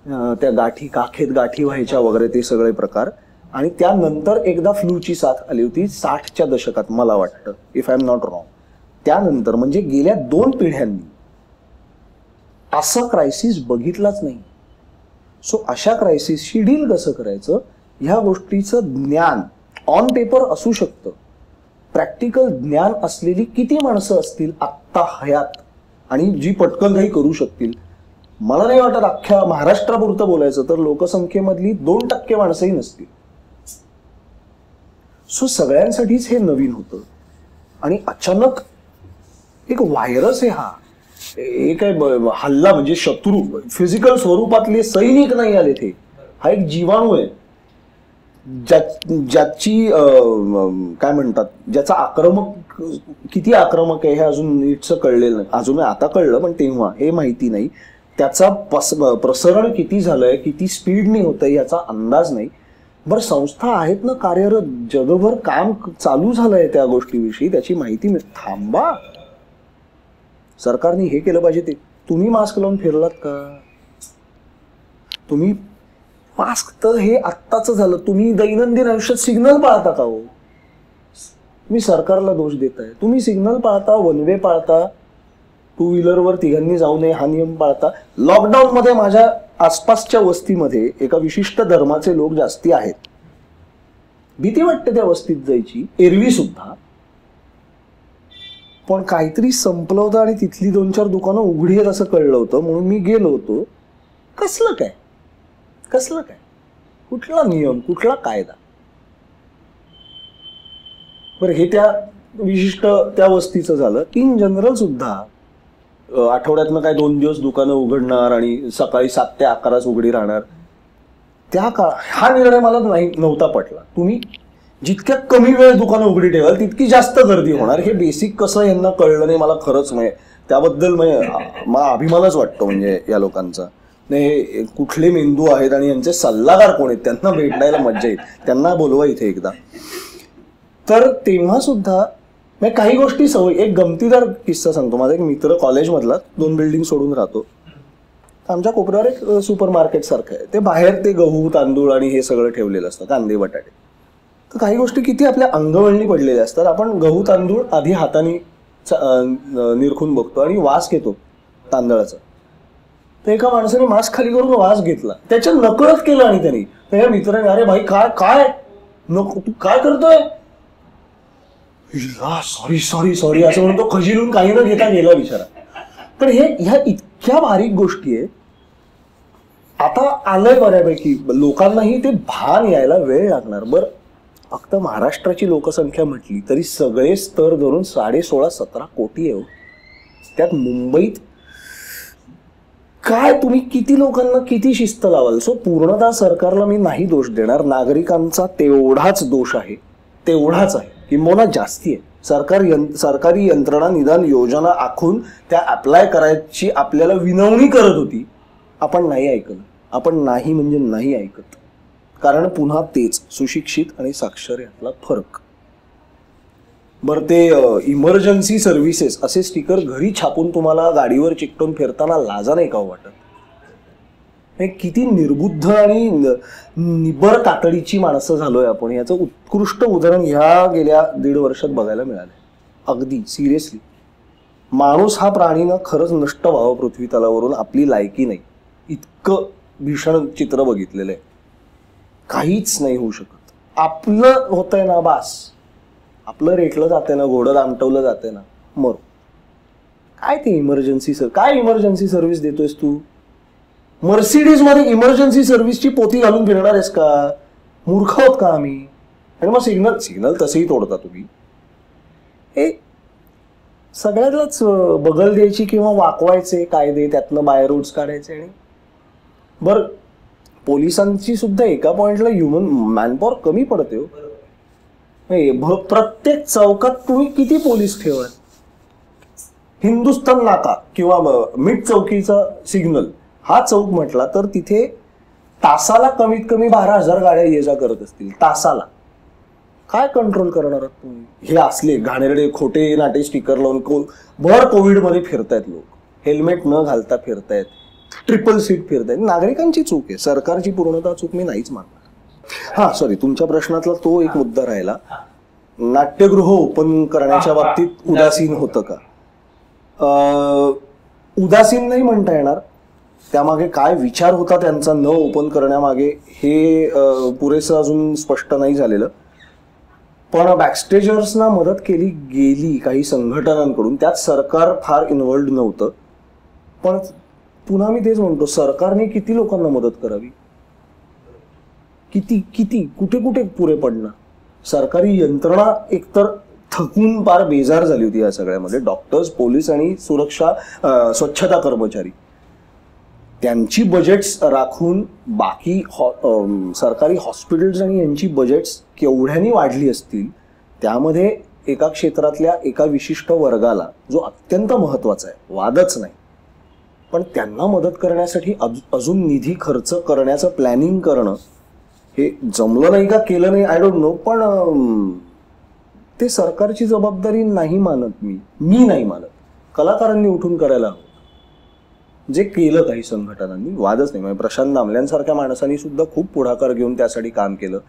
त्या गाठी काखेत गाठी व्हायच्या वगैरे ते सगळे प्रकार, आणि त्यानंतर एकदा फ्लूची साथ आली होती 60च्या दशकात मला वाटतं, if I am not wrong. त्यानंतर म्हणजे गेल्या 2 पिढ्यांनी असं क्रायसिस बघितलाच नाही. सो अशा क्रायसिसशी डील कसं करायचं ह्या गोष्टीचं ज्ञान ऑन पेपर असू शकतं. प्रॅक्टिकल ज्ञान असलेली किती माणसं असतील आत्ता हयात आणि जी पटकन काही करू शकतील? मला नाही वाटत अख्ख्या महाराष्ट्रापुरतं बोलायचं तर लोकसंख्येमधली 2% माणसंही नसतील. सो सगळ्यांसाठीच हे नवीन होतं आणि अचानक एक व्हायरस आहे हा. हे काय हल्ला म्हणजे शत्रू फिजिकल स्वरूपातले सैनिक नाही आले, ते हा एक जीवाणू आहे ज्याची काय म्हणतात, ज्याचा आक्रमक किती आक्रमक आहे हे अजून नीटचं कळलेलं नाही. अजून आता कळलं पण तेव्हा हे माहिती नाही. त्याचा प्रसरण किती झालंय, किती स्पीडने होतंय याचा अंदाज नाही. बरं, संस्था आहेत ना कार्यरत, जगभर काम चालू झालंय त्या गोष्टीविषयी, त्याची माहिती थांबा. सरकारने हे केलं पाहिजे. ते तुम्ही मास्क लावून फिरलात का? तुम्ही मास्क तर हे आत्ताच झालं. तुम्ही दैनंदिन आयुष्यात सिग्नल पाळता का हो? तुम्ही सरकारला दोष देताय. तुम्ही सिग्नल पाळता, वन वे पाळता, 2 व्हीलरवर 3घांनी जाऊ नये हा नियम पाळता. लॉकडाऊन मध्ये माझ्या आसपासच्या वस्तीमध्ये एका विशिष्ट धर्माचे लोक जास्ती आहेत. भीती वाटते त्या वस्तीत जायची एरवी सुद्धा, पण काहीतरी संपलं होतं आणि तिथली 2-4 दुकानं उघडी आहेत असं कळलं होतं म्हणून मी गेलो होतो. कसलं काय कुठला नियम, कुठला कायदा? बरं, हे त्या विशिष्ट त्या वस्तीचं झालं. इन जनरल सुद्धा आठवड्यातनं काय 2 दिवस दुकानं उघडणार आणि सकाळी 7 ते 11 उघडी राहणार. त्या हा निर्णय मला नव्हता पटला. तुम्ही जितक्या कमी वेळ दुकानं उघडी ठेवाल तितकी जास्त गर्दी होणार. हे बेसिक कसं यांना कळलं नाही मला खरंच. म्हणजे त्याबद्दल मला अभिमानच वाटतो म्हणजे या लोकांचा. नाही, कुठले मेंदू आहेत आणि यांचे सल्लागार कोण आहेत, त्यांना भेटायला मज्जा येईल. त्यांना बोलवा इथे एकदा. तर तेव्हा सुद्धा काही गोष्टी सवय. एक गमतीदार किस्सा सांगतो. माझा एक मित्र कॉलेजमधला 2 बिल्डिंग सोडून राहतो. आमच्या कोपऱ्यावर एक सुपर मार्केट सारखं आहे. ते बाहेर ते गहू तांदूळ आणि हे सगळं ठेवलेलं असतं, कांदे बटाटे. तर काही गोष्टी किती आपल्या अंगवळणी पडलेल्या असतात. आपण गहू तांदूळ आधी हाताने निरखून बघतो आणि वास घेतो तांदळाचा. तर एका माणसाने मास्क खाली करून वास घेतला, त्याच्या नकळत केलं आणि त्यांनी. तर या मित्राने, अरे भाई काय नको तू काय करतोय? सॉरी असं म्हणून तो खजिलून काही न घेता गेला बिचारा. पण ह्या इतक्या बारीक गोष्टी आहेत. आता आलंय बऱ्यापैकी लोकांनाही ते भान यायला वेळ लागणार. बरं, फक्त महाराष्ट्राची लोकसंख्या म्हटली तरी सगळे स्तर धरून 16.5-17 कोटी आहे. त्यात मुंबईत काय तुम्ही किती लोकांना किती शिस्त लावाल? सो पूर्णतः सरकारला मी नाही दोष देणार. नागरिकांचा तेवढाच दोष आहे, तेवढाच आहे, किंबहुना जास्ती आहे. सरकारी यंत्रणा निदान योजना आखून त्या अप्लाय करायची आपल्याला विनवणी करत होती. आपण नाही ऐकलं. आपण नाही म्हणजे नाही ऐकत. कारण पुन्हा तेच सुशिक्षित आणि साक्षर यातला फरक. बरं ते इमर्जन्सी सर्व्हिसेस असे स्टिकर घरी छापून तुम्हाला गाडीवर चिकटून फिरताना लाजा नाही का वाटत? हे किती निर्बुद्ध आणि निबर कातडीची माणसं झालोय आपण, याचं उत्कृष्ट उदाहरण ह्या गेल्या 1.5 वर्षात बघायला मिळालंय. अगदी सिरियसली माणूस हा प्राणीनं खरंच नष्ट व्हावं पृथ्वी तलावरून, आपली लायकी नाही. इतकं भीषण चित्र बघितलेलं आहे. काहीच नाही होऊ शकत. आपलं होतंय ना बास, आपलं रेटलं जाते ना, घोडं दामटवलं जाते ना, मर. काय ते इमर्जन्सी काय इमर्जन्सी सर्व्हिस देतोयस तू? मर्सिडीज मध्ये इमर्जन्सी सर्व्हिसची पोती घालून फिरणार आहेस का? मूर्ख आहोत का आम्ही? आणि मग सिग्नल तसेही तोडता तुम्ही. हे सगळ्यातलंच बगल द्यायची किंवा वाकवायचे कायदे, त्यातनं बाय रूट्स काढायचे. आणि बरं, पोलिसांची सुद्धा एका पॉइंटला ह्युमन मॅनपॉवर कमी पडते हो. प्रत्येक चौकात तुम्ही किती पोलीस ठेवाल? हिंदुस्थान नाका किंवा मिठ चौकीचा सिग्नल हा चौक म्हटला तर तिथे तासाला कमीत कमी 12,000 गाड्या ये जा करत असतील तासाला. काय कंट्रोल करणार आहात तुम्ही? हे असले घाणेरडे खोटे नाटे स्टिकर लावून भर कोविडमध्ये फिरतायत लोक, हेल्मेट न घालता फिरतायत, ट्रिपल सीट फिरतायत. नागरिकांची चूक आहे, सरकारची पूर्णतः चूक मी नाहीच मानणार. हा सॉरी, तुमच्या प्रश्नातला तो एक मुद्दा राहिला, नाट्यगृह ओपन करण्याच्या बाबतीत उदासीन होतं का? उदासीन नाही म्हणता येणार. त्यामागे काय विचार होता त्यांचा न ओपन करण्यामागे हे पुरेसं अजून स्पष्ट नाही झालेलं. पण बॅकस्टेजर्सना मदत केली गेली काही संघटनांकडून, त्यात सरकार फार इन्व्हॉल्ड नव्हतं. पण पुन्हा मी तेच म्हणतो, सरकारने किती लोकांना मदत करावी? किती किती कुठे कुठे पुरे पडणं? सरकारी यंत्रणा एकतर थकून पार बेजार झाली होती या सगळ्यामध्ये. डॉक्टर्स, पोलीस आणि सुरक्षा स्वच्छता कर्मचारी, त्यांची बजेट्स राखून बाकी सरकारी हॉस्पिटल्स आणि यांची बजेट्स केवढ्यानी वाढली असतील. त्यामध्ये एका क्षेत्रातल्या एका विशिष्ट वर्गाला जो अत्यंत महत्वाचा आहे, वादच नाही, पण त्यांना मदत करण्यासाठी अजून निधी खर्च करण्याचं प्लॅनिंग करणं हे जमलं नाही का केलं नाही आय डोंट नो. पण ते सरकारची जबाबदारी नाही मानत मी नाही मानत. कलाकारांनी उठून करायला हवं जे केलं काही संघटनांनी, वादच नाही. म्हणजे प्रशांत दामल्यांसारख्या माणसांनी सुद्धा खूप पुढाकार घेऊन त्यासाठी काम केलं.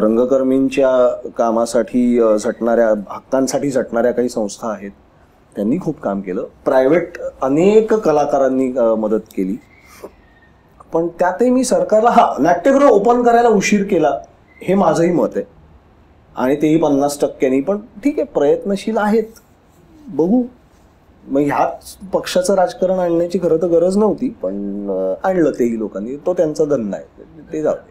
रंगकर्मींच्या कामासाठी झटणाऱ्या, हक्कांसाठी झटणाऱ्या काही संस्था आहेत, त्यांनी खूप काम केलं. प्रायव्हेट अनेक कलाकारांनी मदत केली. पण त्यातही मी सरकारला नाट्यगृह ओपन करायला उशीर केला हे माझंही मत आहे, आणि तेही 50%. पण ठीक आहे, प्रयत्नशील आहेत, बघू. मग ह्याच पक्षाचं राजकारण आणण्याची खरं तर गरज नव्हती, पण आणलं तेही लोकांनी. तो त्यांचा धंदा आहे, ते जाऊ दे,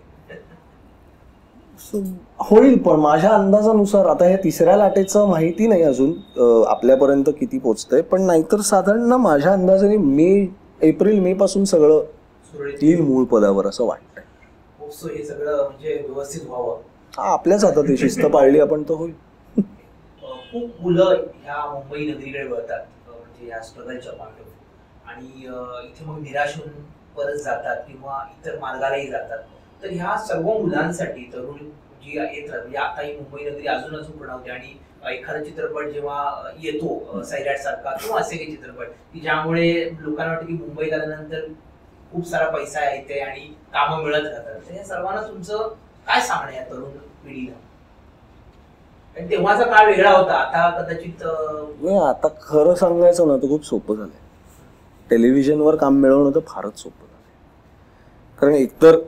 होईल. पण माझ्या अंदाजानुसार आता ह्या तिसऱ्या लाटेचं माहिती नाही अजून आपल्यापर्यंत किती पोचतंय, पण नाहीतर साधारण ना माझ्या अंदाजाने एप्रिल मे पासून सगळं येईल मूळ पदावर असं वाटतंय. हे सगळं म्हणजे व्यवस्थित व्हावं, आपल्याच हातात आहे. शिस्त पाळली आपण तर होईल. खूप मुलं ह्या मुंबई नगरीकडे वळतात म्हणजे या स्ट्रगलच्या पार्ट, आणि इथे मग निराश होऊन परत जातात किंवा इतर मार्गालाही जातात. तर ह्या सर्व मुलांसाठी तरुण जी येत राहते, आता ही मुंबई नगरी अजून उठवते, आणि एखादा चित्रपट जेव्हा येतो सैराट सारखा किंवा असे काही चित्रपट की ज्यामुळे लोकांना वाटतं की मुंबईत आल्यानंतर खूप सारा पैसा येते आणि कामं मिळत राहतात. तर या सर्वांना तुमचं काय सांगणं या तरुण पिढीला? तेव्हाचा काळ वेगळा होता, आता कदाचित आता खरं सांगायचं ना तर खूप सोपं झालंय. टेलिव्हिजनवर काम मिळवणं तर फारच सोपं झालंय. कारण एकतर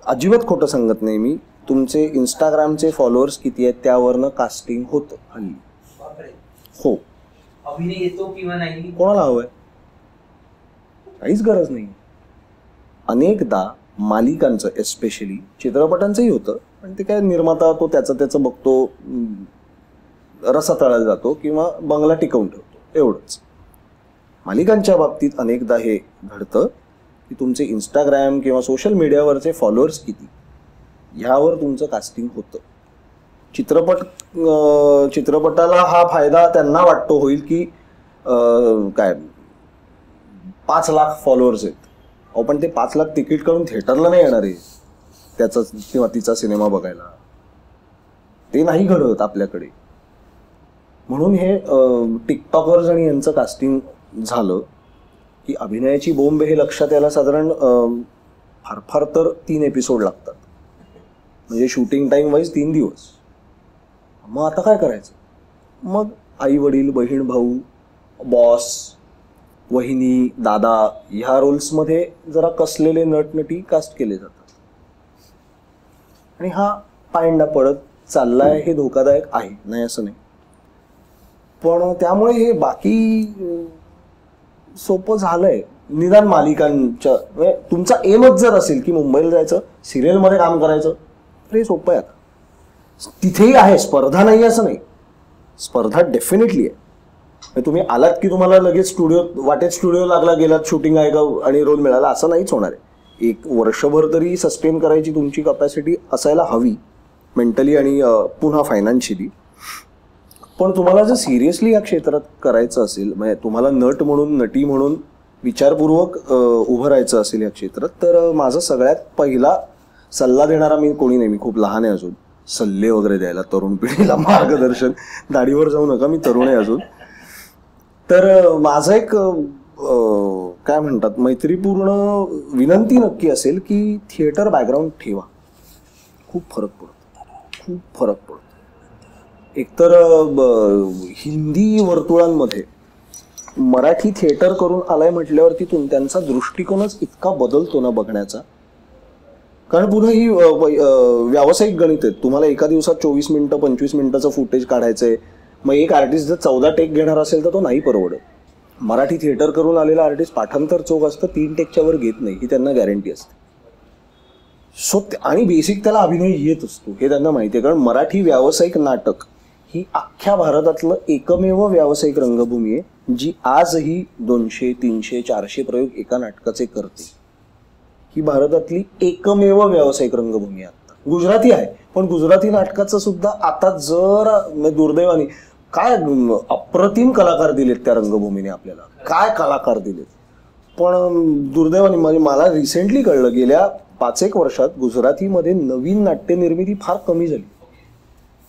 अजिबात खोटं सांगत नाही मी, तुमचे इंस्टाग्रामचे फॉलोअर्स किती आहेत त्यावरनं कास्टिंग होतं हल्ली. हो, अभिनय येतो किंवा नाही कोणाला हवंय, काहीच गरज नाही. अनेकदा मालिकांचं, एस्पेशली चित्रपटांचंही होतं, पण ते काय निर्माता तो त्याचं बघतो, रसा तळायला जातो किंवा बंगला टिकवून ठेवतो, एवढंच. मालिकांच्या बाबतीत अनेकदा हे घडतं की तुमचे इंस्टाग्राम किंवा सोशल मीडियावरचे फॉलोअर्स किती ह्यावर तुमचं कास्टिंग होतं. चित्रपटाला हा फायदा त्यांना वाटतो होईल की काय 5 लाख फॉलोअर्स आहेत, पण ते 5 लाख तिकीट काढून थिएटरला नाही येणार आहे त्याचा किंवा तिचा सिनेमा बघायला. ते नाही घडत आपल्याकडे. म्हणून हे टिकटॉकर्स आणि यांचं कास्टिंग झालं की अभिनयाची बोंब हे लक्षात यायला साधारण फार फार तर 3 एपिसोड लागतात, म्हणजे शूटिंग टाईम वाईज 3 दिवस. मग आता काय करायचं? मग आई वडील, बहीण भाऊ, बॉस, वहिनी, दादा ह्या रोल्समध्ये जरा कसलेले नटनटी कास्ट केले जातात. आणि हा पायंडा पडत चाललाय. हे धोकादायक आहे, नाही असं नाही, पण त्यामुळे हे बाकी सोपं झालंय. निदान मालिकांच्या तुमचा एमच जर असेल की मुंबईला जायचं, सिरियलमध्ये काम करायचं, तर हे सोपं आहे. आता तिथेही आहे स्पर्धा, नाही असं नाही, स्पर्धा डेफिनेटली आहे. तुम्ही आलात की तुम्हाला लगेच वाटेत स्टुडिओ लागला, गेलात, शूटिंग आहे का आणि रोल मिळाला, असं नाहीच होणार आहे. 1 वर्षभर तरी सस्टेन करायची तुमची कपॅसिटी असायला हवी, मेंटली आणि पुन्हा फायनान्शियली. पण तुम्हाला जर सिरियसली या क्षेत्रात करायचं असेल, म्हणजे तुम्हाला नट म्हणून, नटी म्हणून विचारपूर्वक उभं राहायचं असेल या क्षेत्रात, तर माझा सगळ्यात पहिला सल्ला देणारा मी कोणी नाही, मी खूप लहान आहे अजून सल्ले वगैरे द्यायला, तरुण पिढीला मार्गदर्शन, दाढीवर जाऊ नका, मी तरुण आहे अजून. तर माझं एक काय म्हणतात मैत्रीपूर्ण विनंती नक्की असेल की थिएटर बॅकग्राऊंड ठेवा. खूप फरक पडतो. एकतर हिंदी वर्तुळांमध्ये मराठी थिएटर करून आलाय म्हटल्यावरती त्यांचा दृष्टिकोनच इतका बदलतो ना बघण्याचा. कारण पुन्हा ही व्यावसायिक गणित आहेत. तुम्हाला एका दिवसात 24 मिनिटं 25 मिनिटाचं फुटेज काढायचंय. मग एक आर्टिस्ट जर 14 टेक घेणार असेल तर तो नाही परवडत. मराठी थिएटर करून आलेला आर्टिस्ट पाठांतर चोख असतं, 3 टेकच्या वर घेत नाही, ही त्यांना गॅरंटी असते. सो आणि बेसिक त्याला अभिनय येत असतो हे त्यांना माहिती आहे. कारण मराठी व्यावसायिक नाटक ही अख्ख्या भारतातलं एकमेव व्यावसायिक रंगभूमी आहे जी आजही 200, 300, 400 प्रयोग एका नाटकाचे करते. ही भारतातली एकमेव व्यावसायिक रंगभूमी आहे. आता गुजराती आहे, पण गुजराती नाटकाचं सुद्धा आता जर दुर्दैवाने काय अप्रतिम कलाकार दिलेत त्या रंगभूमीने आपल्याला, काय कलाकार दिलेत. पण दुर्दैवाने म्हणजे मला रिसेंटली कळलं, गेल्या 5-1 वर्षात गुजरातीमध्ये नवीन नाट्यनिर्मिती फार कमी झाली,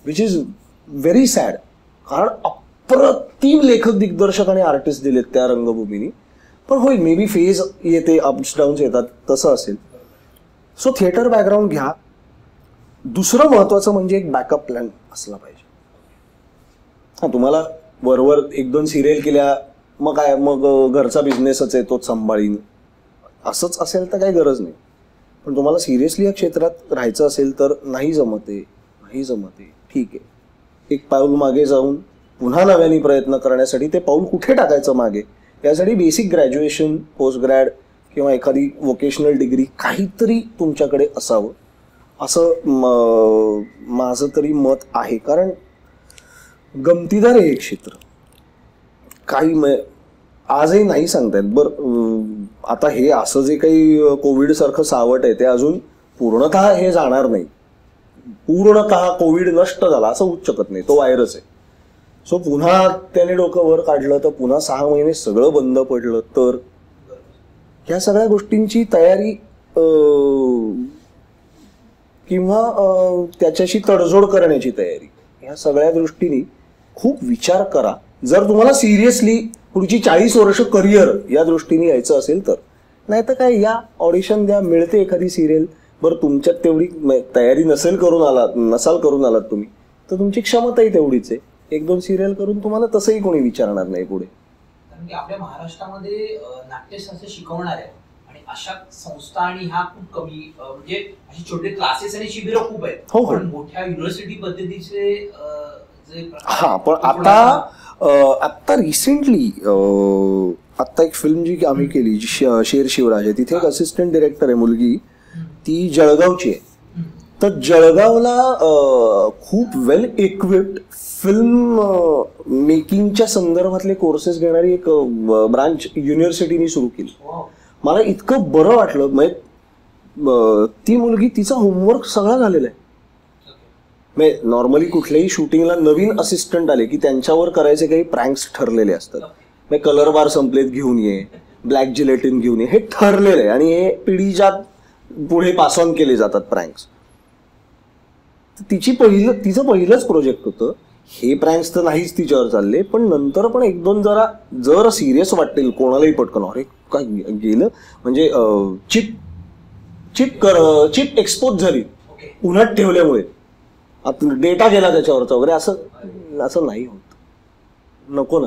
विच इज व्हेरी सॅड. कारण अप्रतिम लेखक, दिग्दर्शक आणि आर्टिस्ट दिलेत त्या रंगभूमीने. पण होईल, मे बी फेज येते, अप्स डाऊन्स येतात, तसं असेल. सो थिएटर बॅकग्राऊंड घ्या. दुसरं महत्वाचं म्हणजे एक बॅकअप प्लॅन असला पाहिजे. हां, तुम्हाला वरवर 1-2 सिरियल केल्या, मग काय, मग घरचा बिझनेसच आहे तोच सांभाळीन, असंच असेल तर काही गरज नाही. पण तुम्हाला सिरियसली या क्षेत्रात राहायचं असेल तर नाही जमते, ठीक आहे. एक पाऊल मागे जाऊन पुन्हा नव्याने प्रयत्न करण्यासाठी ते पाऊल कुठे टाकायचं मागे, यासाठी बेसिक ग्रॅज्युएशन, पोस्ट ग्रॅड किंवा एखादी वोकेशनल डिग्री काहीतरी तुमच्याकडे असावं, असं माझं तरी मत आहे. कारण गमतीदार आहे हे क्षेत्र. काही आजही नाही सांगतायत. बरं, आता हे असं जे काही कोविड सारखं सावट आहे ते अजून पूर्णतः हे जाणार नाही. पूर्णतः कोविड नष्ट झाला असं होऊच शकत नाही, तो व्हायरस आहे. सो पुन्हा त्याने डोकं वर काढलं तर पुन्हा 6 महिने सगळं बंद पडलं तर ह्या सगळ्या गोष्टींची तयारी किंवा त्याच्याशी तडजोड करण्याची तयारी, ह्या सगळ्या दृष्टीने खूप विचार करा. जर तुम्हाला सिरियसली पुढची 40 वर्ष करिअर या दृष्टीने यायचं असेल तर. नाही तर काय, या ऑडिशन द्या, मिळते एखादी सिरियल. बरं, तुमच्यात तेवढी तयारी नसाल करून आलात तुम्ही, तर तुमची क्षमताही तेवढीच आहे. 1-2 सिरियल करून तुम्हाला तसंही कोणी विचारणार नाही पुढे. कारण की आपल्या महाराष्ट्रामध्ये नाट्यशास्त्र शिकवणार आहे आणि अशा संस्था आणि ह्या खूप कमी, म्हणजे अशी छोटे क्लासेस आणि शिबिरं खूप आहेत. हो, पण मोठ्या युनिव्हर्सिटी पद्धतीचे जे हा, पण आता रिसेंटली आता एक फिल्म जी आम्ही केली, शेर शिवराज आहे, तिथे एक असिस्टंट डिरेक्टर आहे मुलगी, ती जळगावची आहे. तर जळगावला खूप वेल इक्विप्ड फिल्म मेकिंगच्या संदर्भातले कोर्सेस घेणारी एक ब्रांच युनिव्हर्सिटीने सुरू केली. मला इतकं बरं वाटलं. म्हणजे ती मुलगी, तिचा होमवर्क सगळा झालेला आहे. म्हणजे नॉर्मली कुठल्याही शूटिंगला नवीन असिस्टंट आले की त्यांच्यावर करायचे काही प्रँक्स ठरलेले असतात. म्हणजे कलर बार संपलेत घेऊन ये, ब्लॅक जिलेटिन घेऊन ये, हे ठरलेलं आहे आणि हे पिढीच्या पुढे पास ऑन केले जातात प्रँक्स. तिचं पहिलंच प्रोजेक्ट होतं हे प्रँक्स तर नाहीच तिच्यावर चालले, पण नंतर पण एक दोन जर सिरियस वाटतील कोणालाही पटकन, अरे काय गेलं म्हणजे चिप एक्सपोज झाली उन्हात ठेवल्यामुळे, आता डेटा गेला त्याच्यावरचा वगैरे, असं नाही होत. नको ना.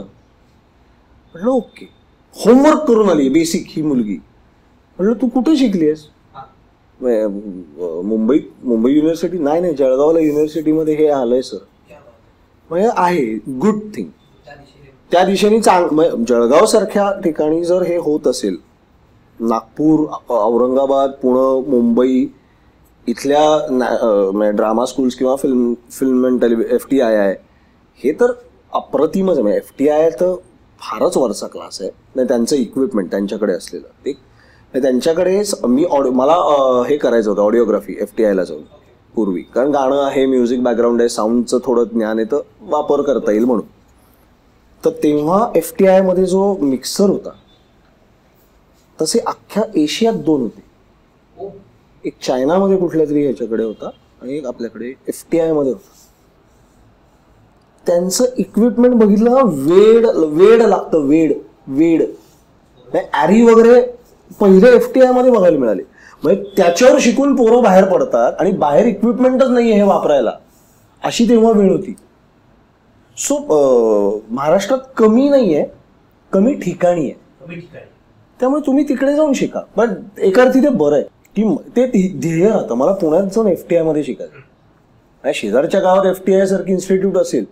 म्हटलं ओके, होमवर्क करून आली बेसिक ही मुलगी. म्हटलं तू कुठे शिकलीस? मुंबई युनिव्हर्सिटी? नाही, जळगावला युनिव्हर्सिटीमध्ये हे आलंय सर. म्हणजे आहे गुड थिंग, त्या दिशेने जळगाव सारख्या ठिकाणी जर हे होत असेल, नागपूर, औरंगाबाद, पुणे, मुंबई इथल्या ड्रामा स्कूल्स किंवा फिल्म अँड FTII हे तर अप्रतिमच आहे. FTII तर फारच वरचा क्लास आहे. नाही, त्यांचं इक्विपमेंट त्यांच्याकडे असलेलं ते, त्यांच्याकडे मला हे करायचं होतं ऑडिओग्राफी FTII जाऊन पूर्वी, कारण गाणं आहे, म्युझिक बॅकग्राऊंड आहे, साऊंडचं थोडं ज्ञान आहे, तर वापर करता येईल म्हणून. तर तेव्हा FTII मध्ये जो मिक्सर होता तसे अख्ख्या एशियात 2 होते. एक चायनामध्ये कुठल्या तरी ह्याच्याकडे होता आणि एक आपल्याकडे FTII मध्ये होता. त्यांचं इक्विपमेंट बघितलं, वेड लागतं, वेड ॲरी वगैरे पहिले FTII मध्ये बघायला मिळाले. म्हणजे त्याच्यावर शिकून पोरं बाहेर पडतात आणि बाहेर इक्विपमेंटच नाहीये हे वापरायला, अशी तेव्हा वेळ होती. सो महाराष्ट्रात कमी नाहीये, कमी ठिकाणी आहे, त्यामुळे तुम्ही तिकडे जाऊन शिका. पण एका अर्थी ते बरं आहे की ते ध्येय राहतं, मला पुण्यात जाऊन FTII मध्ये शिकायचं. शेजारच्या गावात FTII सारखी इन्स्टिट्यूट असेल,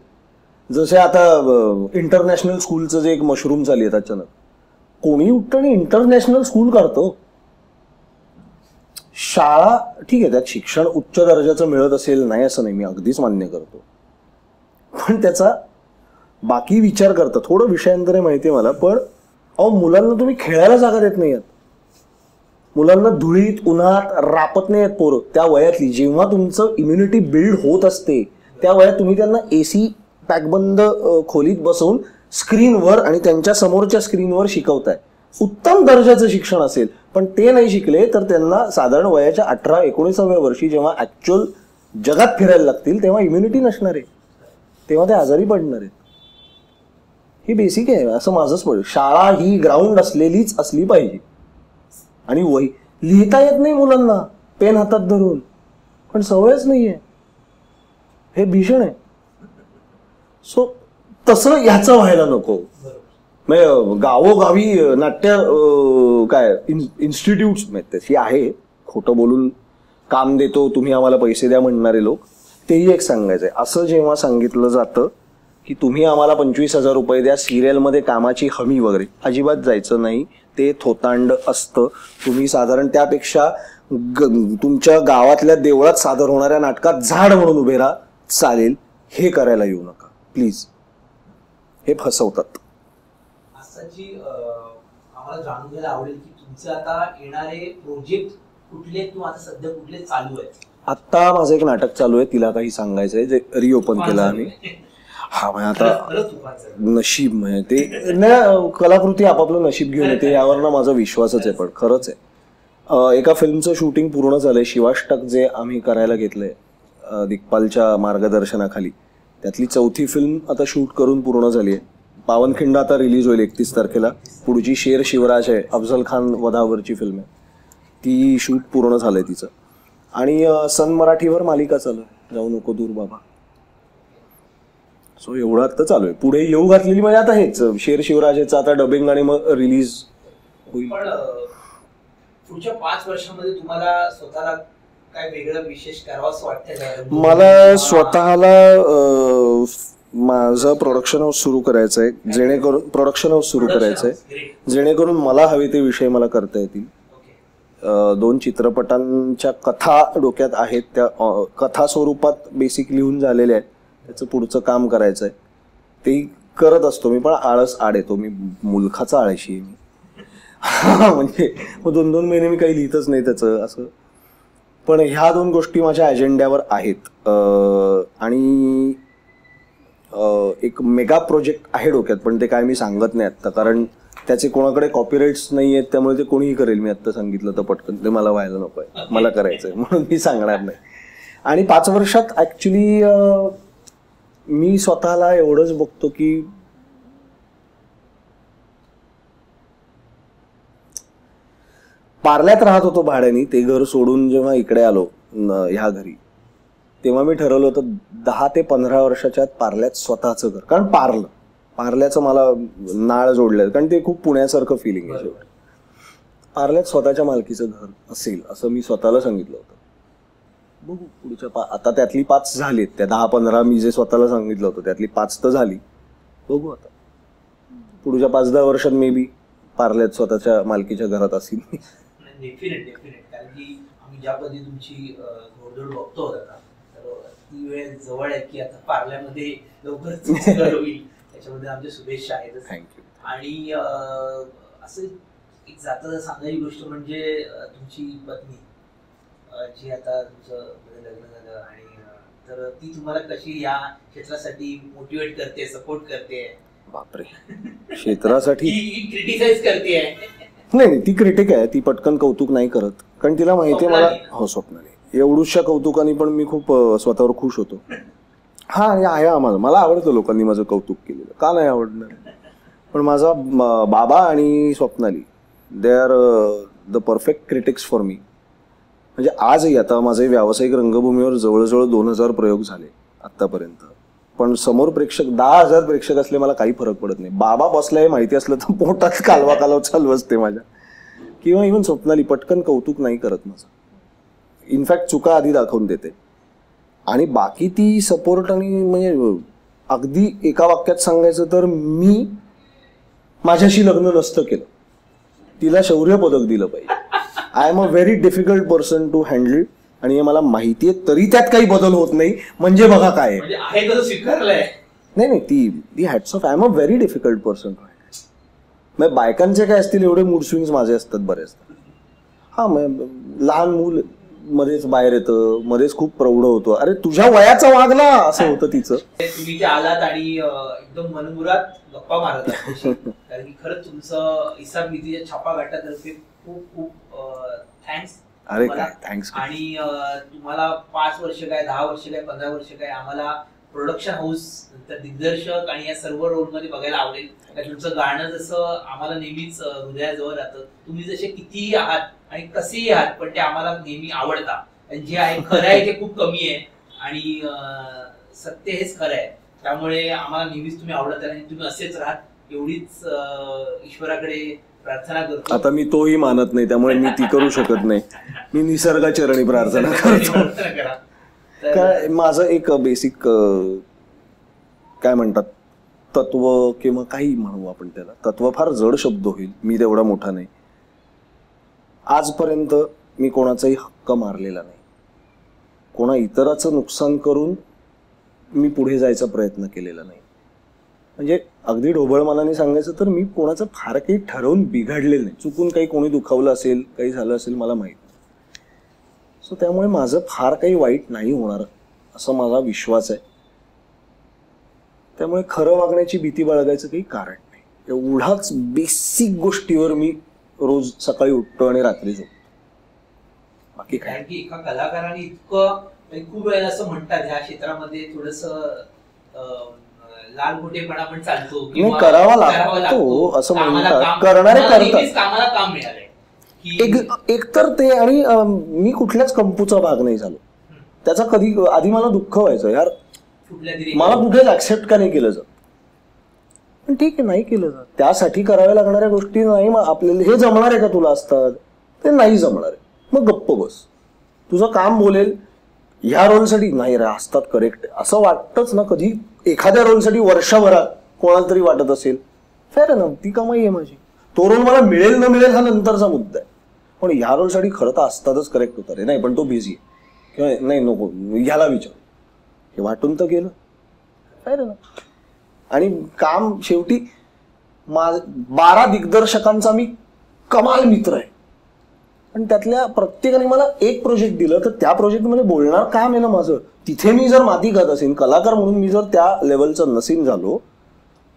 जसे आता इंटरनॅशनल स्कूलचं जे एक मशरूम चालली आहे, अचानक कोणी उठतं आणि इंटरनॅशनल स्कूल करतो. शाळा ठीक आहे, त्यात शिक्षण उच्च दर्जाचं मिळत असेल, नाही असं नाही, मी अगदीच मान्य करतो, पण त्याचा बाकी विचार करता. थोडं विषयांतरे माहिती आहे मला, पण मुलांना तुम्ही खेळायला जागा देत नाही आहेत. मुलांना धुळीत उन्हात रापत नाही आहेत पोरं त्या वयातली. जेव्हा तुमचं इम्युनिटी बिल्ड होत असते त्या वयात तुम्ही त्यांना AC पॅकबंद खोलीत बसवून स्क्रीनवर आणि त्यांच्या समोरच्या स्क्रीनवर शिकवताय. उत्तम दर्जाचं शिक्षण असेल, पण ते नाही शिकले तर त्यांना साधारण वयाच्या 18-19व्या वर्षी जेव्हा ऍक्च्युअल जगात फिरायला लागतील तेव्हा इम्युनिटी नसणार आहे, तेव्हा ते आजारी पडणार आहेत. ही बेसिक आहे, असं माझंच पडेल. शाळा ही ग्राउंड असलेलीच असली पाहिजे. आणि वही लिहिता येत नाही मुलांना पेन हातात धरून, पण सवयच नाहीये, हे भीषण आहे. सो तसं ह्याचं व्हायला नको. गावोगावी नाट्य काय इन्स्टिट्यूट्स तशी आहे, खोटं बोलून काम देतो तुम्ही आम्हाला पैसे द्या म्हणणारे लोक, तेही एक सांगायचंय. असं जेव्हा सांगितलं जातं की तुम्ही आम्हाला 25,000 रुपये द्या, सिरियलमध्ये कामाची हमी वगैरे, अजिबात जायचं नाही. ते थोतांड असतं. तुम्ही साधारण त्यापेक्षा तुमच्या गावातल्या देवळात सादर होणाऱ्या नाटकात झाड म्हणून उभे राहा, चालेल. हे करायला येऊ नका प्लीज, हे फसवतात. आजची आम्हाला जाणून घ्यायला आवडेल की तुमचे आता येणारे प्रोजेक्ट कुठले किंवा आता सध्या कुठले चालू आहेत? आता माझं एक नाटक चालू आहे, तिला काही सांगायचंय, जे रिओपन केलं आम्ही. हा म्हणजे आता नशीब म्हणजे ते नाही, कलाकृती आपापलं नशीब घेऊन येते यावर ना माझा विश्वासच आहे. पण खरंच आहे, एका फिल्मचं शूटिंग पूर्ण झालंय, शिवाष्टक जे आम्ही करायला घेतलंय दिग्पालच्या मार्गदर्शनाखाली, त्यातली 4थी फिल्म आता शूट करून पूर्ण झाली आहे. पावनखिंड आता रिलीज होईल 31 तारखेला. पुढची शेर शिवराज आहे, अफजल खान वधावरची फिल्म आहे, ती शूट पूर्ण झालंय तिचं. आणि सन मराठीवर मालिका चालू आहे, जाऊ नको दूर बाबा. सो एवढं आता चालू आहे. पुढे येऊ घातलेली म्हणजे आता हेच शेर शिवराजेचं आता डबिंग आणि मग रिलीज होईल. पण पुढच्या 5 वर्षांमध्ये तुम्हाला स्वतःला काय वेगळं विशेष करावं असं वाटतंय? मला स्वतःला माझं प्रोडक्शन हाऊस सुरू करायचंय, जेणेकरून मला हवे ते विषय मला करता येतील. 2 चित्रपटांच्या कथा डोक्यात आहेत, त्या कथा स्वरूपात बेसिक लिहून झालेल्या आहेत. त्याचं पुढचं काम करायचंय, ते करत असतो मी, पण आळस आड येतो. मी मुलखाचा आळशी आहे मी. म्हणजे मग 2-2 महिने मी काही लिहितच नाही त्याचं असं. पण ह्या 2 गोष्टी माझ्या अजेंड्यावर आहेत. आणि एक मेगा प्रोजेक्ट आहे डोक्यात, पण ते काय मी सांगत नाही आत्ता, कारण त्याचे कोणाकडे कॉपीराईट्स नाही आहेत, त्यामुळे ते कोणीही करेल. मी आत्ता सांगितलं तर पटकन ते मला व्हायला नको आहे, मला करायचंय म्हणून मी सांगणार नाही. आणि 5 वर्षात ऍक्च्युली मी स्वतःला एवढंच बघतो की पार्ल्यात राहत होतो भाड्याने, ते घर सोडून जेव्हा इकडे आलो ह्या घरी, तेव्हा मी ठरवलं होतं 10 ते 15 वर्षाच्या आत पार्ल्यात स्वतःचं घर. कारण पार्ल्याचं मला नाळ जोडलंय, कारण ते खूप पुण्यासारखं फिलिंग आहे. पार्ल्यात स्वतःच्या मालकीचं घर असेल असं मी स्वतःला सांगितलं होतं. बघू पुढच्या आता त्यातली 5 झालीत. त्या 10-15 मी जे स्वतःला सांगितलं होतं त्यातली 5 तर झाली. बघू आता पुढच्या 5-10 वर्षात मे बी पार्ल्यात स्वतःच्या मालकीच्या घरात असेल. डेफिनेट. कारण की आम्ही ज्या पद्धती तुमची घोडदौड बघतो आता, तर ती वेळ जवळ आहे की आता पार्ल्यामध्ये लवकरच होईल. त्याच्यामध्ये आमच्या शुभेच्छा आहेत. थँक्यू. आणि असं एक जाता सांगायची गोष्ट म्हणजे तुमची पत्नी जी आता तुमचं लग्न झालं, आणि तर ती तुम्हाला कशी या क्षेत्रासाठी मोटिवेट करते, सपोर्ट करते? बापरे, क्षेत्रासाठी क्रिटिसाइज करते? नाही, ती क्रिटिक आहे. ती पटकन कौतुक नाही करत, कारण तिला माहितीये मला स्वप्नाली एवढूशा कौतुकाने पण मी खूप स्वतःवर खुश होतो. हा, आणि आहे आम्हाला, मला आवडतं लोकांनी माझं कौतुक केलेलं, का नाही आवडणार. पण माझा बाबा आणि Swapnali they are the perfect critics for me. म्हणजे आजही आता माझे व्यावसायिक रंगभूमीवर जवळजवळ 2000 प्रयोग झाले आतापर्यंत, पण समोर प्रेक्षक 10,000 प्रेक्षक असले मला काही फरक पडत नाही. बाबा बसला हे माहिती असलं तर पोटात कालवा चालू असते माझ्या. किंवा इव्हन स्वप्नाली पटकन कौतुक नाही करत माझं, इनफॅक्ट चुका आधी दाखवून देते. आणि बाकी ती सपोर्ट. आणि म्हणजे अगदी एका वाक्यात सांगायचं तर मी माझ्याशी लग्न नसतं केलं, तिला शौर्य पदक दिलं पाहिजे. I am a very difficult person to handle, आणि हे मला माहितीये, तरी त्यात काही बदल होत नाही. म्हणजे बघा काय नाही, ती hats off. I am a very difficult person to handle. मग बायकांचे काय असतील एवढे मूड स्विंग्स माझे असतात बरेचदा. हा, मग लहान मूल मध्येच बाहेर येतं, मध्येच खूप प्रौढ होतो. अरे तुझ्या वयाचा वाग ना, असं होतं तिचं. तुम्ही ते आलात आणि एकदम मनमुरात गप्पा मारत, कारण की खरंच तुमचं हिसाब नीतीच्या छापा गाठातर्फे खूप खूप थँक्स. अरे थँक्स. आणि तुम्हाला 5 वर्ष काय, 10 वर्ष काय, 15 वर्ष काय, आम्हाला प्रोडक्शन हाऊस, नंतर दिग्दर्शक आणि या सर्व रोल मध्ये बघायला आवडेल. तुमचं गाणं जसं आम्हाला नेहमीच हृदयाजवळ राहतं, तुम्ही जसे कितीही आहात आणि कसेही आहात, पण ते आम्हाला नेहमी आवडतात. आणि जे आहे खरं आहे ते खूप कमी आहे, आणि सत्य हेच खरं आहे. त्यामुळे आम्हाला नेहमीच तुम्ही आवडत आहे, आणि तुम्ही असेच राहत एवढीच ईश्वराकडे प्रार्थना करतो. आता मी तोही मानत नाही, त्यामुळे मी ती करू शकत नाही. मी निसर्गाचरणी प्रार्थना करतो. काय माझं एक बेसिक काय म्हणतात तत्व, किंवा काही म्हणू आपण त्याला, तत्व फार जड शब्द होईल, मी तेवढा मोठा नाही. आजपर्यंत मी कोणाचाही हक्क मारलेला नाही, कोणा इतराचं नुकसान करून मी पुढे जायचा प्रयत्न केलेला नाही. म्हणजे अगदी ढोबळ मनाने सांगायचं तर मी कोणाचं फार काही ठरवून बिघडलेलं नाही. चुकून काही कोणी दुखावलं असेल, काही झालं असेल मला माहित नाही. सो त्यामुळे माझं फार काही वाईट नाही होणार असा माझा विश्वास आहे. त्यामुळे खरं वागण्याची भीती बाळगायचं काही कारण नाही. एवढाच बेसिक गोष्टीवर मी रोज सकाळी उठतो आणि रात्री झोपतो. बाकी काय. की एका कलाकाराने इतकं खूप वेळेला असं म्हणतात ह्या क्षेत्रामध्ये थोडस लाल मोठेपणा पण चालतो, करावा लागतो असं म्हणतात, करणारे करतात. कामाला काम मिळालंय एक तर ते. आणि मी कुठल्याच कंपूचा भाग नाही झालो. त्याचा कधी आधी मला दुःख व्हायचं, यार मला कुठेच ऍक्सेप्ट का नाही केलं जात. पण ठीक आहे, नाही केलं जात. त्यासाठी कराव्या लागणाऱ्या गोष्टी नाही आपल्याला हे जमणार आहे का तुला असतात, ते नाही जमणार आहे, मग गप्प बस. तुझं काम बोलेल ह्या रोलसाठी नाही रे असतात करेक्ट असं वाटतच ना. कधी एखाद्या रोलसाठी वर्षभरात कोणाला तरी वाटत असेल, फेर ना, ती कमाई आहे माझी. तो रोल मला मिळेल न मिळेल हा नंतरचा मुद्दा आहे, पण ह्या रोलसाठी खरं तर असतातच करेक्ट होता रे. नाही पण तो बिझी आहे, किंवा नाही नको ह्याला विचार, हे वाटून तर गेलं, फेर ना. आणि काम शेवटी 12 दिग्दर्शकांचा मी कमाल मित्र आहे, पण त्यातल्या प्रत्येकाने मला एक प्रोजेक्ट दिलं तर त्या प्रोजेक्टमध्ये बोलणार काम आहे ना माझं. तिथे मी जर माती खात असेल, कलाकार म्हणून मी जर त्या लेवलचं नसीन झालो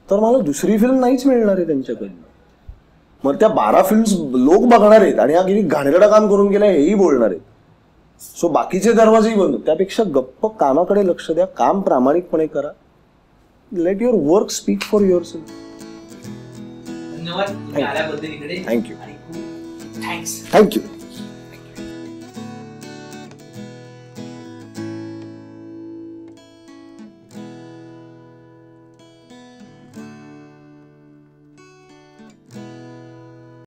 तर मला दुसरी फिल्म नाहीच मिळणार आहे त्यांच्याकडनं. मग त्या 12 फिल्म्स लोक बघणार आहेत आणि हा किती घाणेरडं काम करून गेलाय हेही बोलणार आहेत. सो बाकीचे दरवाजेही बंद. त्यापेक्षा गप्प कामाकडे लक्ष द्या, काम प्रामाणिकपणे करा, late your work speak for your self. धन्यवाद तुम्ही आल्याबद्दल इकडे. थँक्यू. आणि खूप थँक्स. थँक्यू.